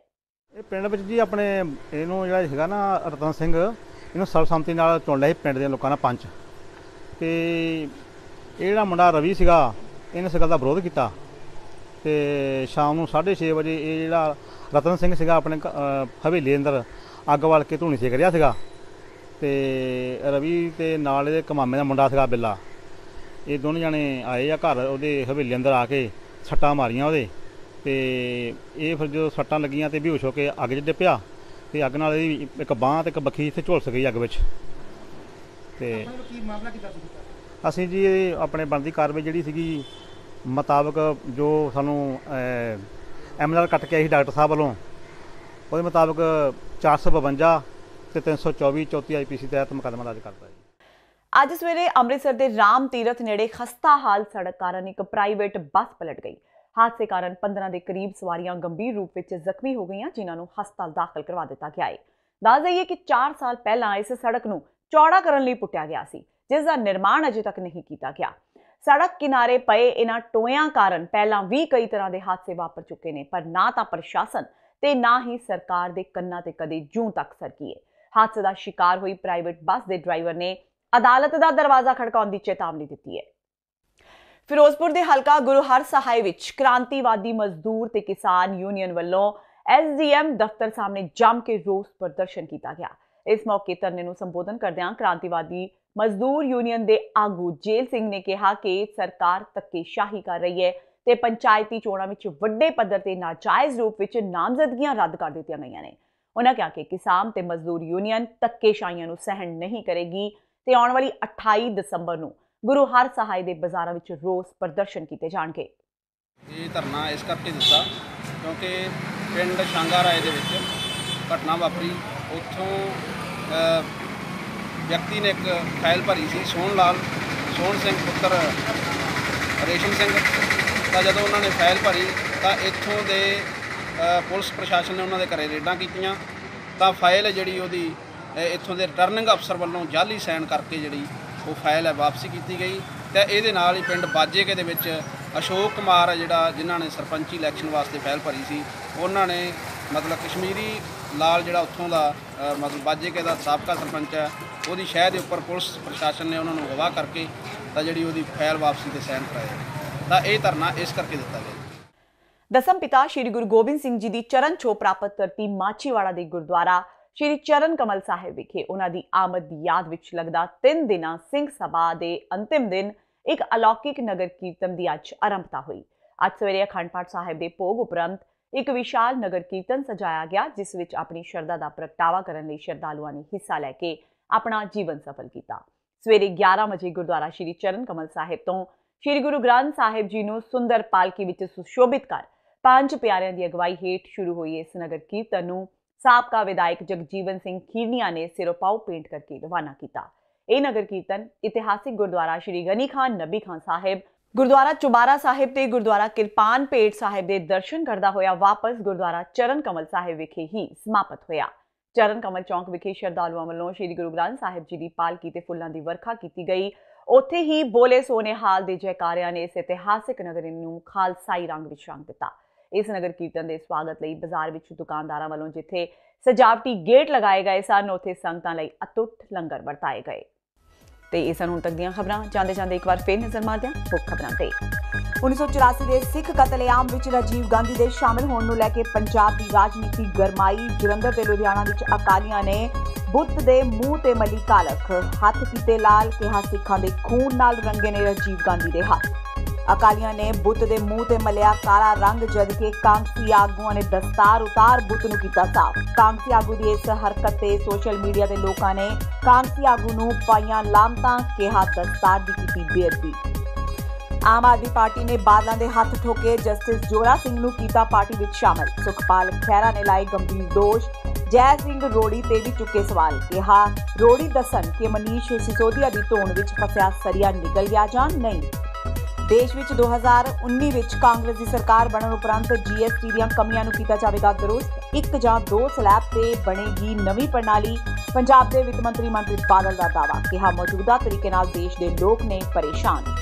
ਇਹ ਪਿੰਡ ਵਿੱਚ ਜੀ ਆਪਣੇ ਇਹਨੂੰ ਜਿਹੜਾ ਹੈਗਾ ਨਾ ਰਤਨ ਸਿੰਘ, ਇਹਨੂੰ ਸਰਬਸੰਮਤੀ ਨਾਲ ਚੁਣ ਲਿਆ ਸੀ ਪਿੰਡ ਦੇ ਲੋਕਾਂ ਨੇ ਪੰਚ। ਤੇ ਇਹ ਜਿਹੜਾ ਮੁੰਡਾ ਰਵੀ ਸੀਗਾ ਇਹਨੇ ਇਸ ਗੱਲ ਦਾ ਵਿਰੋਧ ਕੀਤਾ ਤੇ ਸ਼ਾਮ ਨੂੰ 6:30 ਵਜੇ ਇਹ ਜਿਹੜਾ ਰਤਨ ਸਿੰਘ ਸੀਗਾ ਆਪਣੇ ਹਵੇਲੀ ਦੇ ਅੰਦਰ ਅੱਗ ਵਾਲ ਕੇ ਧੂਣੀ ਸੇਕ ਰਿਹਾ ਸੀਗਾ। ਤੇ ਰਵੀ ਤੇ ਨਾਲ ਇਹਦੇ ਕਮਾਮੇ ਦਾ ਮੁੰਡਾ ਸੀਗਾ ਬਿੱਲਾ, ਇਹ ਦੋਨੇ ਜਾਣੇ ਆਏ ਆ ਘਰ ਉਹਦੇ ਹਵੇਲੀ ਅੰਦਰ ਆ ਕੇ ਸੱਟਾਂ ਮਾਰੀਆਂ ਉਹਦੇ। ਤੇ ਇਹ ਫਿਰ ਜਦੋਂ ਸੱਟਾਂ ਲੱਗੀਆਂ ਤੇ ਬੇਹੋਸ਼ ਹੋ ਕੇ ਅੱਗ 'ਚ ਡਿੱਪਿਆ ਤੇ ਅੱਗ ਨਾਲ ਇਹਦੀ ਇੱਕ ਬਾਂਹ ਤੇ ਇੱਕ ਬੱਖੀ ਇੱਥੇ ਝੁਲਸ ਗਈ ਅੱਗ ਵਿੱਚ। ਤੇ ਕੀ ਮਾਮਲਾ ਕਿੱਦਾਂ ਸੀ? ਅਸੀਂ ਜੀ ਆਪਣੇ ਬਣਦੀ ਕਾਰਵਾਈ ਜਿਹੜੀ ਸੀਗੀ ਮੁਤਾਬਕ ਜੋ ਸਾਨੂੰ MLR ਕੱਟ ਕੇ ਆਈ ਸੀ ਡਾਕਟਰ ਸਾਹਿਬ ਵੱਲੋਂ, ਉਹਦੇ ਮੁਤਾਬਕ 452 ਤੇ 324 34 IPC ਤਹਿਤ ਮੁਕੱਦਮਾ ਦਰਜ ਕਰਤਾ ਹੈ। ਅੱਜ ਸਵੇਰੇ ਅੰਮ੍ਰਿਤਸਰ ਦੇ ਰਾਮ ਤੀਰਥ ਨੇੜੇ ਖਸਤਾ ਹਾਲ ਸੜਕ ਕਾਰਨ ਇੱਕ ਪ੍ਰਾਈਵੇਟ ਬੱਸ ਪਲਟ ਗਈ। ਹਾਦਸੇ ਕਾਰਨ 15 ਦੇ ਕਰੀਬ ਸਵਾਰੀਆਂ ਗੰਭੀਰ ਰੂਪ ਵਿੱਚ ਜ਼ਖਮੀ ਹੋ ਗਈਆਂ, ਜਿਨ੍ਹਾਂ ਨੂੰ ਹਸਪਤਾਲ ਦਾਖਲ ਕਰਵਾ ਦਿੱਤਾ ਗਿਆ ਹੈ। ਦੱਸ ਦਈਏ ਕਿ 4 ਸਾਲ ਪਹਿਲਾਂ ਇਸ ਸੜਕ ਨੂੰ ਚੌੜਾ ਕਰਨ ਲਈ ਪੁੱਟਿਆ ਗਿਆ ਸੀ, ਜਿਸ ਦਾ ਨਿਰਮਾਣ ਅਜੇ ਤੱਕ ਨਹੀਂ ਕੀਤਾ ਗਿਆ। ਸੜਕ ਕਿਨਾਰੇ ਪਏ ਇਹਨਾਂ ਟੋਇਆਂ ਕਾਰਨ ਪਹਿਲਾਂ ਵੀ ਕਈ ਤਰ੍ਹਾਂ ਦੇ ਹਾਦਸੇ ਵਾਪਰ ਚੁੱਕੇ ਨੇ, ਪਰ ਨਾ ਤਾਂ ਪ੍ਰਸ਼ਾਸਨ ਤੇ ਨਾ ਹੀ ਸਰਕਾਰ ਦੇ ਕੰਨਾਂ ਤੇ ਕਦੇ ਜੂੰ ਤੱਕ ਸਰਕੀ ਹੈ। ਹਾਦਸੇ ਦਾ ਸ਼ਿਕਾਰ ਹੋਈ ਪ੍ਰਾਈਵੇਟ ਬੱਸ ਦੇ ਡਰਾਈਵਰ ਨੇ ਅਦਾਲਤ ਦਾ ਦਰਵਾਜ਼ਾ ਖੜਕਾਉਣ ਦੀ ਚੇਤਾਵਨੀ ਦਿੱਤੀ ਹੈ। ਫਿਰੋਜ਼ਪੁਰ ਦੇ ਹਲਕਾ ਗੁਰੂ ਹਰ ਸਹਾਇ ਵਿੱਚ ਕ੍ਰਾਂਤੀਵਾਦੀ ਮਜ਼ਦੂਰ ਤੇ ਕਿਸਾਨ ਯੂਨੀਅਨ ਵੱਲੋਂ SDM ਦਫ਼ਤਰ ਸਾਹਮਣੇ ਜੰਮ ਕੇ ਰੋਸ ਪ੍ਰਦਰਸ਼ਨ ਕੀਤਾ ਗਿਆ। ਇਸ ਮੌਕੇ ਧਰਨੇ ਨੂੰ ਸੰਬੋਧਨ ਕਰਦਿਆਂ ਕ੍ਰਾਂਤੀਵਾਦੀ ਮਜ਼ਦੂਰ ਯੂਨੀਅਨ ਦੇ ਆਗੂ ਜੇਲ ਸਿੰਘ ਨੇ ਕਿਹਾ ਕਿ ਸਰਕਾਰ ਧੱਕੇਸ਼ਾਹੀ ਕਰ ਰਹੀ ਹੈ ਤੇ ਪੰਚਾਇਤੀ ਚੋਣਾਂ ਵਿੱਚ ਵੱਡੇ ਪੱਧਰ ਤੇ ਨਾਜਾਇਜ਼ ਰੂਪ ਵਿੱਚ ਨਾਮਜ਼ਦਗੀਆਂ ਰੱਦ ਕਰ ਦਿੱਤੀਆਂ ਗਈਆਂ ਨੇ। ਉਹਨਾਂ ਕਿਹਾ ਕਿ ਕਿਸਾਨ ਤੇ ਮਜ਼ਦੂਰ ਯੂਨੀਅਨ ਧੱਕੇਸ਼ਾਹੀਆਂ ਨੂੰ ਸਹਿਣ ਨਹੀਂ ਕਰੇਗੀ ਤੇ ਆਉਣ ਵਾਲੀ 28 ਦਸੰਬਰ ਨੂੰ ਗੁਰੂ ਹਰ ਸਹਾਇ ਦੇ ਬਾਜ਼ਾਰਾਂ ਵਿੱਚ ਰੋਸ ਪ੍ਰਦਰਸ਼ਨ ਕੀਤੇ ਜਾਣਗੇ। ਇਹ ਧਰਨਾ ਇਸ ਕਰਕੇ ਦਿੱਤਾ ਕਿਉਂਕਿ ਪਿੰਡ ਸ਼ਾਂਗਾ ਰਾਏ ਦੇ ਵਿੱਚ ਘਟਨਾ ਵਾਪਰੀ। ਉੱਥੋਂ ਵਿਅਕਤੀ ਨੇ ਇੱਕ ਫਾਈਲ ਭਰੀ ਸੀ, ਸੋਹਣ ਸਿੰਘ ਪੁੱਤਰ ਰੇਸ਼ਮ ਸਿੰਘ। ਤਾਂ ਜਦੋਂ ਉਹਨਾਂ ਨੇ ਫਾਈਲ ਭਰੀ ਤਾਂ ਇੱਥੋਂ ਦੇ ਪੁਲਿਸ ਪ੍ਰਸ਼ਾਸਨ ਨੇ ਉਹਨਾਂ ਦੇ ਘਰੇ ਰੇਡਾਂ ਕੀਤੀਆਂ। ਤਾਂ ਫਾਈਲ ਜਿਹੜੀ ਉਹਦੀ ਇੱਥੋਂ ਦੇ ਰਿਟਰਨਿੰਗ ਅਫਸਰ ਵੱਲੋਂ ਜਾਲੀ ਸਾਈਨ ਕਰਕੇ ਜਿਹੜੀ ਉਹ ਫਾਈਲ ਹੈ ਵਾਪਸੀ ਕੀਤੀ ਗਈ। ਤੇ ਇਹਦੇ ਨਾਲ ਹੀ ਪਿੰਡ ਬਾਜੇਕੇ ਦੇ ਵਿੱਚ ਅਸ਼ੋਕ ਕੁਮਾਰ ਜਿਹੜਾ ਜਿਨ੍ਹਾਂ ਨੇ ਸਰਪੰਚੀ ਇਲੈਕਸ਼ਨ ਵਾਸਤੇ ਫਾਈਲ ਭਰੀ ਸੀ, ਉਹਨਾਂ ਨੇ ਮਤਲਬ ਕਸ਼ਮੀਰੀ ਲਾਲ ਜਿਹੜਾ ਉੱਥੋਂ ਦਾ ਮਤਲਬ ਬਾਜੇਕੇ ਦਾ ਸਾਬਕਾ ਸਰਪੰਚ ਹੈ, ਉਹਦੀ ਸ਼ਹਿਰ ਦੇ ਉੱਪਰ ਪੁਲਿਸ ਪ੍ਰਸ਼ਾਸਨ ਨੇ ਉਹਨਾਂ ਨੂੰ ਅਗਵਾ ਕਰਕੇ ਤਾਂ ਜਿਹੜੀ ਉਹਦੀ ਫਾਈਲ ਵਾਪਸੀ ਤੇ ਸਾਈਨ ਕਰਾਏ। ਤਾਂ ਇਹ ਧਰਨਾ ਇਸ ਕਰਕੇ ਦਿੱਤਾ ਗਿਆ। ਦਸਮ ਪਿਤਾ ਸ਼੍ਰੀ ਗੁਰੂ ਗੋਬਿੰਦ ਸਿੰਘ ਜੀ ਦੀ ਚਰਨ ਛੋਹ ਪ੍ਰਾਪਤ ਧਰਤੀ ਮਾਚੀਵਾੜਾ ਦੇ ਗੁਰਦੁਆਰਾ ਸ਼੍ਰੀ ਚਰਨ ਕਮਲ ਸਾਹਿਬ ਵਿਖੇ ਉਹਨਾਂ ਦੀ ਆਮਦ ਦੀ ਯਾਦ ਵਿੱਚ ਲੱਗਦਾ 3 ਦਿਨਾਂ ਸਿੰਘ ਸਭਾ ਦੇ ਅੰਤਿਮ ਦਿਨ ਇੱਕ ਅਲੌਕਿਕ ਨਗਰ ਕੀਰਤਨ ਦੀ ਅੱਜ ਆਰੰਭਤਾ ਹੋਈ। ਅੱਜ ਸਵੇਰੇ ਅਖੰਡ ਪਾਠ ਸਾਹਿਬ ਦੇ ਭੋਗ ਉਪਰੰਤ ਇੱਕ ਵਿਸ਼ਾਲ ਨਗਰ ਕੀਰਤਨ ਸਜਾਇਆ ਗਿਆ, ਜਿਸ ਵਿੱਚ ਆਪਣੀ ਸ਼ਰਧਾ ਦਾ ਪ੍ਰਗਟਾਵਾ ਕਰਨ ਲਈ ਸ਼ਰਧਾਲੂਆਂ ਨੇ ਹਿੱਸਾ ਲੈ ਕੇ ਆਪਣਾ ਜੀਵਨ ਸਫਲ ਕੀਤਾ। ਸਵੇਰੇ 11 ਵਜੇ ਗੁਰਦੁਆਰਾ ਸ਼੍ਰੀ ਚਰਨ ਕਮਲ ਸਾਹਿਬ ਤੋਂ ਸ਼੍ਰੀ ਗੁਰੂ ਗ੍ਰੰਥ ਸਾਹਿਬ ਜੀ ਨੂੰ ਸੁੰਦਰ ਪਾਲਕੀ ਵਿੱਚ ਸੁਸ਼ੋਭਿਤ ਕਰ 5 ਪਿਆਰਿਆਂ ਦੀ ਅਗਵਾਈ ਹੇਠ ਸ਼ੁਰੂ ਹੋਈ ਇਸ ਨਗਰ ਕੀਰਤਨ ਨੂੰ ਸਾਬਕਾ ਵਿਧਾਇਕ ਜਗਜੀਵਨ ਸਿੰਘ ਖੀਰਨੀਆ ਨੇ ਸਿਰੋਪਾਓ ਪੇਂਟ ਕਰਕੇ ਰਵਾਨਾ ਕੀਤਾ। ਇਹ ਨਗਰ ਕੀਰਤਨ ਇਤਿਹਾਸਿਕ ਗੁਰਦੁਆਰਾ ਸ਼੍ਰੀ ਗਨੀ ਖਾਨ ਨਬੀ ਖਾਨ ਸਾਹਿਬ, ਗੁਰਦੁਆਰਾ ਚੁਬਾਰਾ ਸਾਹਿਬ ਤੇ ਗੁਰਦੁਆਰਾ ਕਿਰਪਾਨ ਪੇਟ ਸਾਹਿਬ ਦੇ ਦਰਸ਼ਨ ਕਰਦਾ ਹੋਇਆ ਵਾਪਸ ਗੁਰਦੁਆਰਾ ਚਰਨ ਕਮਲ ਸਾਹਿਬ ਵਿਖੇ ਹੀ ਸਮਾਪਤ ਹੋਇਆ। ਚਰਨ ਕਮਲ ਚੌਂਕ ਵਿਖੇ ਸ਼ਰਧਾਲੂਆਂ ਵੱਲੋਂ ਸ਼੍ਰੀ ਗੁਰੂ ਗ੍ਰੰਥ ਸਾਹਿਬ ਜੀ ਦੀ ਪਾਲਕੀ ਤੇ ਫੁੱਲਾਂ ਦੀ ਵਰਖਾ ਕੀਤੀ ਗਈ। ਉੱਥੇ ਹੀ ਬੋਲੇ ਸੋਨੇ ਹਾਲ ਦੇ ਜੈਕਾਰਿਆਂ ਨੇ ਇਸ ਇਤਿਹਾਸਿਕ ਨਗਰ ਨੂੰ ਖਾਲਸਾਈ ਰੰਗ ਵਿੱਚ ਰੰਗ ਦਿੱਤਾ। ਇਸ ਨਗਰ ਕੀਰਤਨ ਦੇ ਸਵਾਗਤ ਲਈ ਬਾਜ਼ਾਰ ਵਿੱਚ ਦੁਕਾਨਦਾਰਾਂ ਵੱਲੋਂ ਜਿੱਥੇ ਸਜਾਵਟੀ ਗੇਟ ਲਗਾਏ ਗਏ ਸਨ, ਉੱਥੇ ਸੰਗਤਾਂ ਲਈ ਅਟੁੱਟ ਲੰਗਰ ਵਰਤਾਏ ਗਏ। ਤੇ ਇਹ ਸਨ ਹੁਣ ਤੱਕ ਦੀਆਂ ਖਬਰਾਂ। ਜਾਂਦੇ ਇੱਕ ਵਾਰ ਫੇਰ ਨਜ਼ਰ ਮਾਰਦੇ ਹਾਂ ਮੁੱਖ ਖਬਰਾਂ ਤੇ। 1984 ਦੇ ਸਿੱਖ ਕਤਲੇਆਮ ਵਿੱਚ ਰਾਜੀਵ ਗਾਂਧੀ ਦੇ ਸ਼ਾਮਲ ਹੋਣ ਨੂੰ ਲੈ ਕੇ ਪੰਜਾਬ ਦੀ ਰਾਜਨੀਤੀ ਗਰਮਾਈ। ਜਲੰਧਰ ਤੇ ਲੁਧਿਆਣਾ ਵਿੱਚ ਅਕਾਲੀਆਂ ਨੇ ਬੁੱਤ ਦੇ ਮੂੰਹ ਤੇ ਮਲੀ ਕਾਲਖ, ਹੱਥ ਕੀਤੇ ਲਾਲ, ਕਿਹਾ ਸਿੱਖਾਂ ਦੇ ਖੂਨ ਨਾਲ ਰੰਗੇ ਨੇ ਰਾਜੀਵ ਗਾਂਧੀ ਦੇ ਹੱਥ। ਅਕਾਲੀਆਂ ਨੇ ਬੁੱਤ ਦੇ ਮੂੰਹ ਤੇ ਮਲਿਆ ਕਾਲਾ ਰੰਗ, ਜਦ ਕਿ ਕਾਂਗਸੀ ਆਗੂਆਂ ਨੇ ਦਸਤਾਰ ਉਤਾਰ ਬੁੱਤ ਨੂੰ ਕੀਤਾ ਸਾਫ਼। ਕਾਂਗਸੀ ਆਗੂ ਦੀ ਇਸ ਹਰਕਤ ਤੇ ਸੋਸ਼ਲ ਮੀਡੀਆ ਦੇ ਲੋਕਾਂ ਨੇ ਕਾਂਗਸੀ ਆਗੂ ਨੂੰ ਪਾਈਆਂ ਲਾਮਤਾਂ, ਕਿਹਾ ਦਸਤਾਰ ਦੀ ਕੀਤੀ ਬੇਅਦਬੀ। ਆਮ ਆਦਮੀ ਪਾਰਟੀ ਨੇ ਬਾਦਲਾਂ ਦੇ ਹੱਥ ਠੋਕੇ, ਜਸਟਿਸ ਜ਼ੋਰਾ ਸਿੰਘ ਨੂੰ ਕੀਤਾ ਪਾਰਟੀ ਵਿੱਚ ਸ਼ਾਮਲ। ਸੁਖਪਾਲ ਖਹਿਰਾ ਨੇ ਲਾਏ ਗੰਭੀਰ ਦੋਸ਼, ਜੈ ਸਿੰਘ ਰੋੜੀ ਤੇ ਵੀ ਚੁੱਕੇ ਸਵਾਲ, ਕਿਹਾ ਰੋੜੀ ਦੱਸਣ ਕਿ ਮਨੀਸ਼ ਸਿਸੋਦੀਆ ਦੀ ਧੌਣ ਵਿੱਚ ਫਸਿਆ ਸਰੀਆ ਨਿਕਲ ਗਿਆ ਜਾਂ ਨਹੀਂ। ਦੇਸ਼ ਵਿੱਚ 2019 ਵਿੱਚ ਕਾਂਗਰਸ ਦੀ ਸਰਕਾਰ ਬਣਨ ਉਪਰੰਤ GST ਦੀਆਂ ਕਮੀਆਂ ਨੂੰ ਕੀਤਾ ਜਾਵੇਗਾ ਦਰੁਸਤ। 1 ਜਾਂ 2 ਸਲੈਬ ਤੇ ਬਣੇਗੀ ਨਵੀਂ ਪ੍ਰਣਾਲੀ। ਪੰਜਾਬ ਦੇ ਵਿੱਤ ਮੰਤਰੀ ਮਨਪ੍ਰੀਤ ਬਾਦਲ ਦਾ ਦਾਅਵਾ, ਕਿਹਾ ਮੌਜੂਦਾ ਤਰੀਕੇ ਨਾਲ ਦੇਸ਼ ਦੇ ਲੋਕ ਨੇ ਪਰੇਸ਼ਾਨ।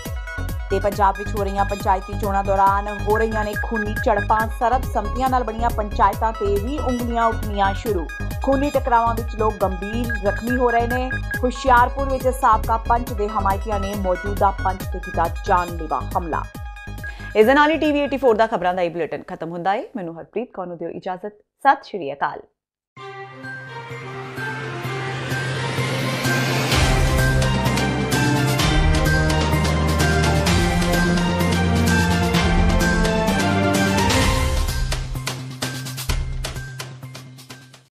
ਤੇ ਪੰਜਾਬ ਵਿੱਚ ਹੋ ਰਹੀਆਂ ਪੰਚਾਇਤੀ ਚੋਣਾਂ ਦੌਰਾਨ ਹੋ ਰਹੀਆਂ ਨੇ ਖੂਨੀ ਝੜਪਾਂ। ਸਰਬਸੰਮਤੀਆਂ ਨਾਲ ਬਣੀਆਂ ਪੰਚਾਇਤਾਂ ਤੇ ਵੀ ਉਂਗਲੀਆਂ ਉੱਠਣੀਆਂ ਸ਼ੁਰੂ। ਖੂਨੀ ਟਕਰਾਵਾਂ ਵਿੱਚ ਲੋਕ ਗੰਭੀਰ ਜ਼ਖਮੀ ਹੋ ਰਹੇ ਨੇ। ਹੁਸ਼ਿਆਰਪੁਰ ਵਿੱਚ ਸਾਬਕਾ ਪੰਚ ਦੇ ਹਮਾਇਤੀਆਂ ਨੇ ਮੌਜੂਦਾ ਪੰਚ ਤੇ ਕੀਤਾ ਜਾਨਲੇਵਾ ਹਮਲਾ। ਇਸ ਦੇ ਨਾਲ ਹੀ TV 84 ਦਾ ਖਬਰਾਂ ਦਾ ਇਹ ਬੁਲੇਟਿਨ ਖਤਮ ਹੁੰਦਾ ਹੈ। ਮੈਨੂੰ ਹਰਪ੍ਰੀਤ ਕੌਰ ਨੂੰ ਦਿਓ ਇਜਾਜ਼ਤ। ਸਤਿ ਸ਼੍ਰੀ ਅਕਾਲ।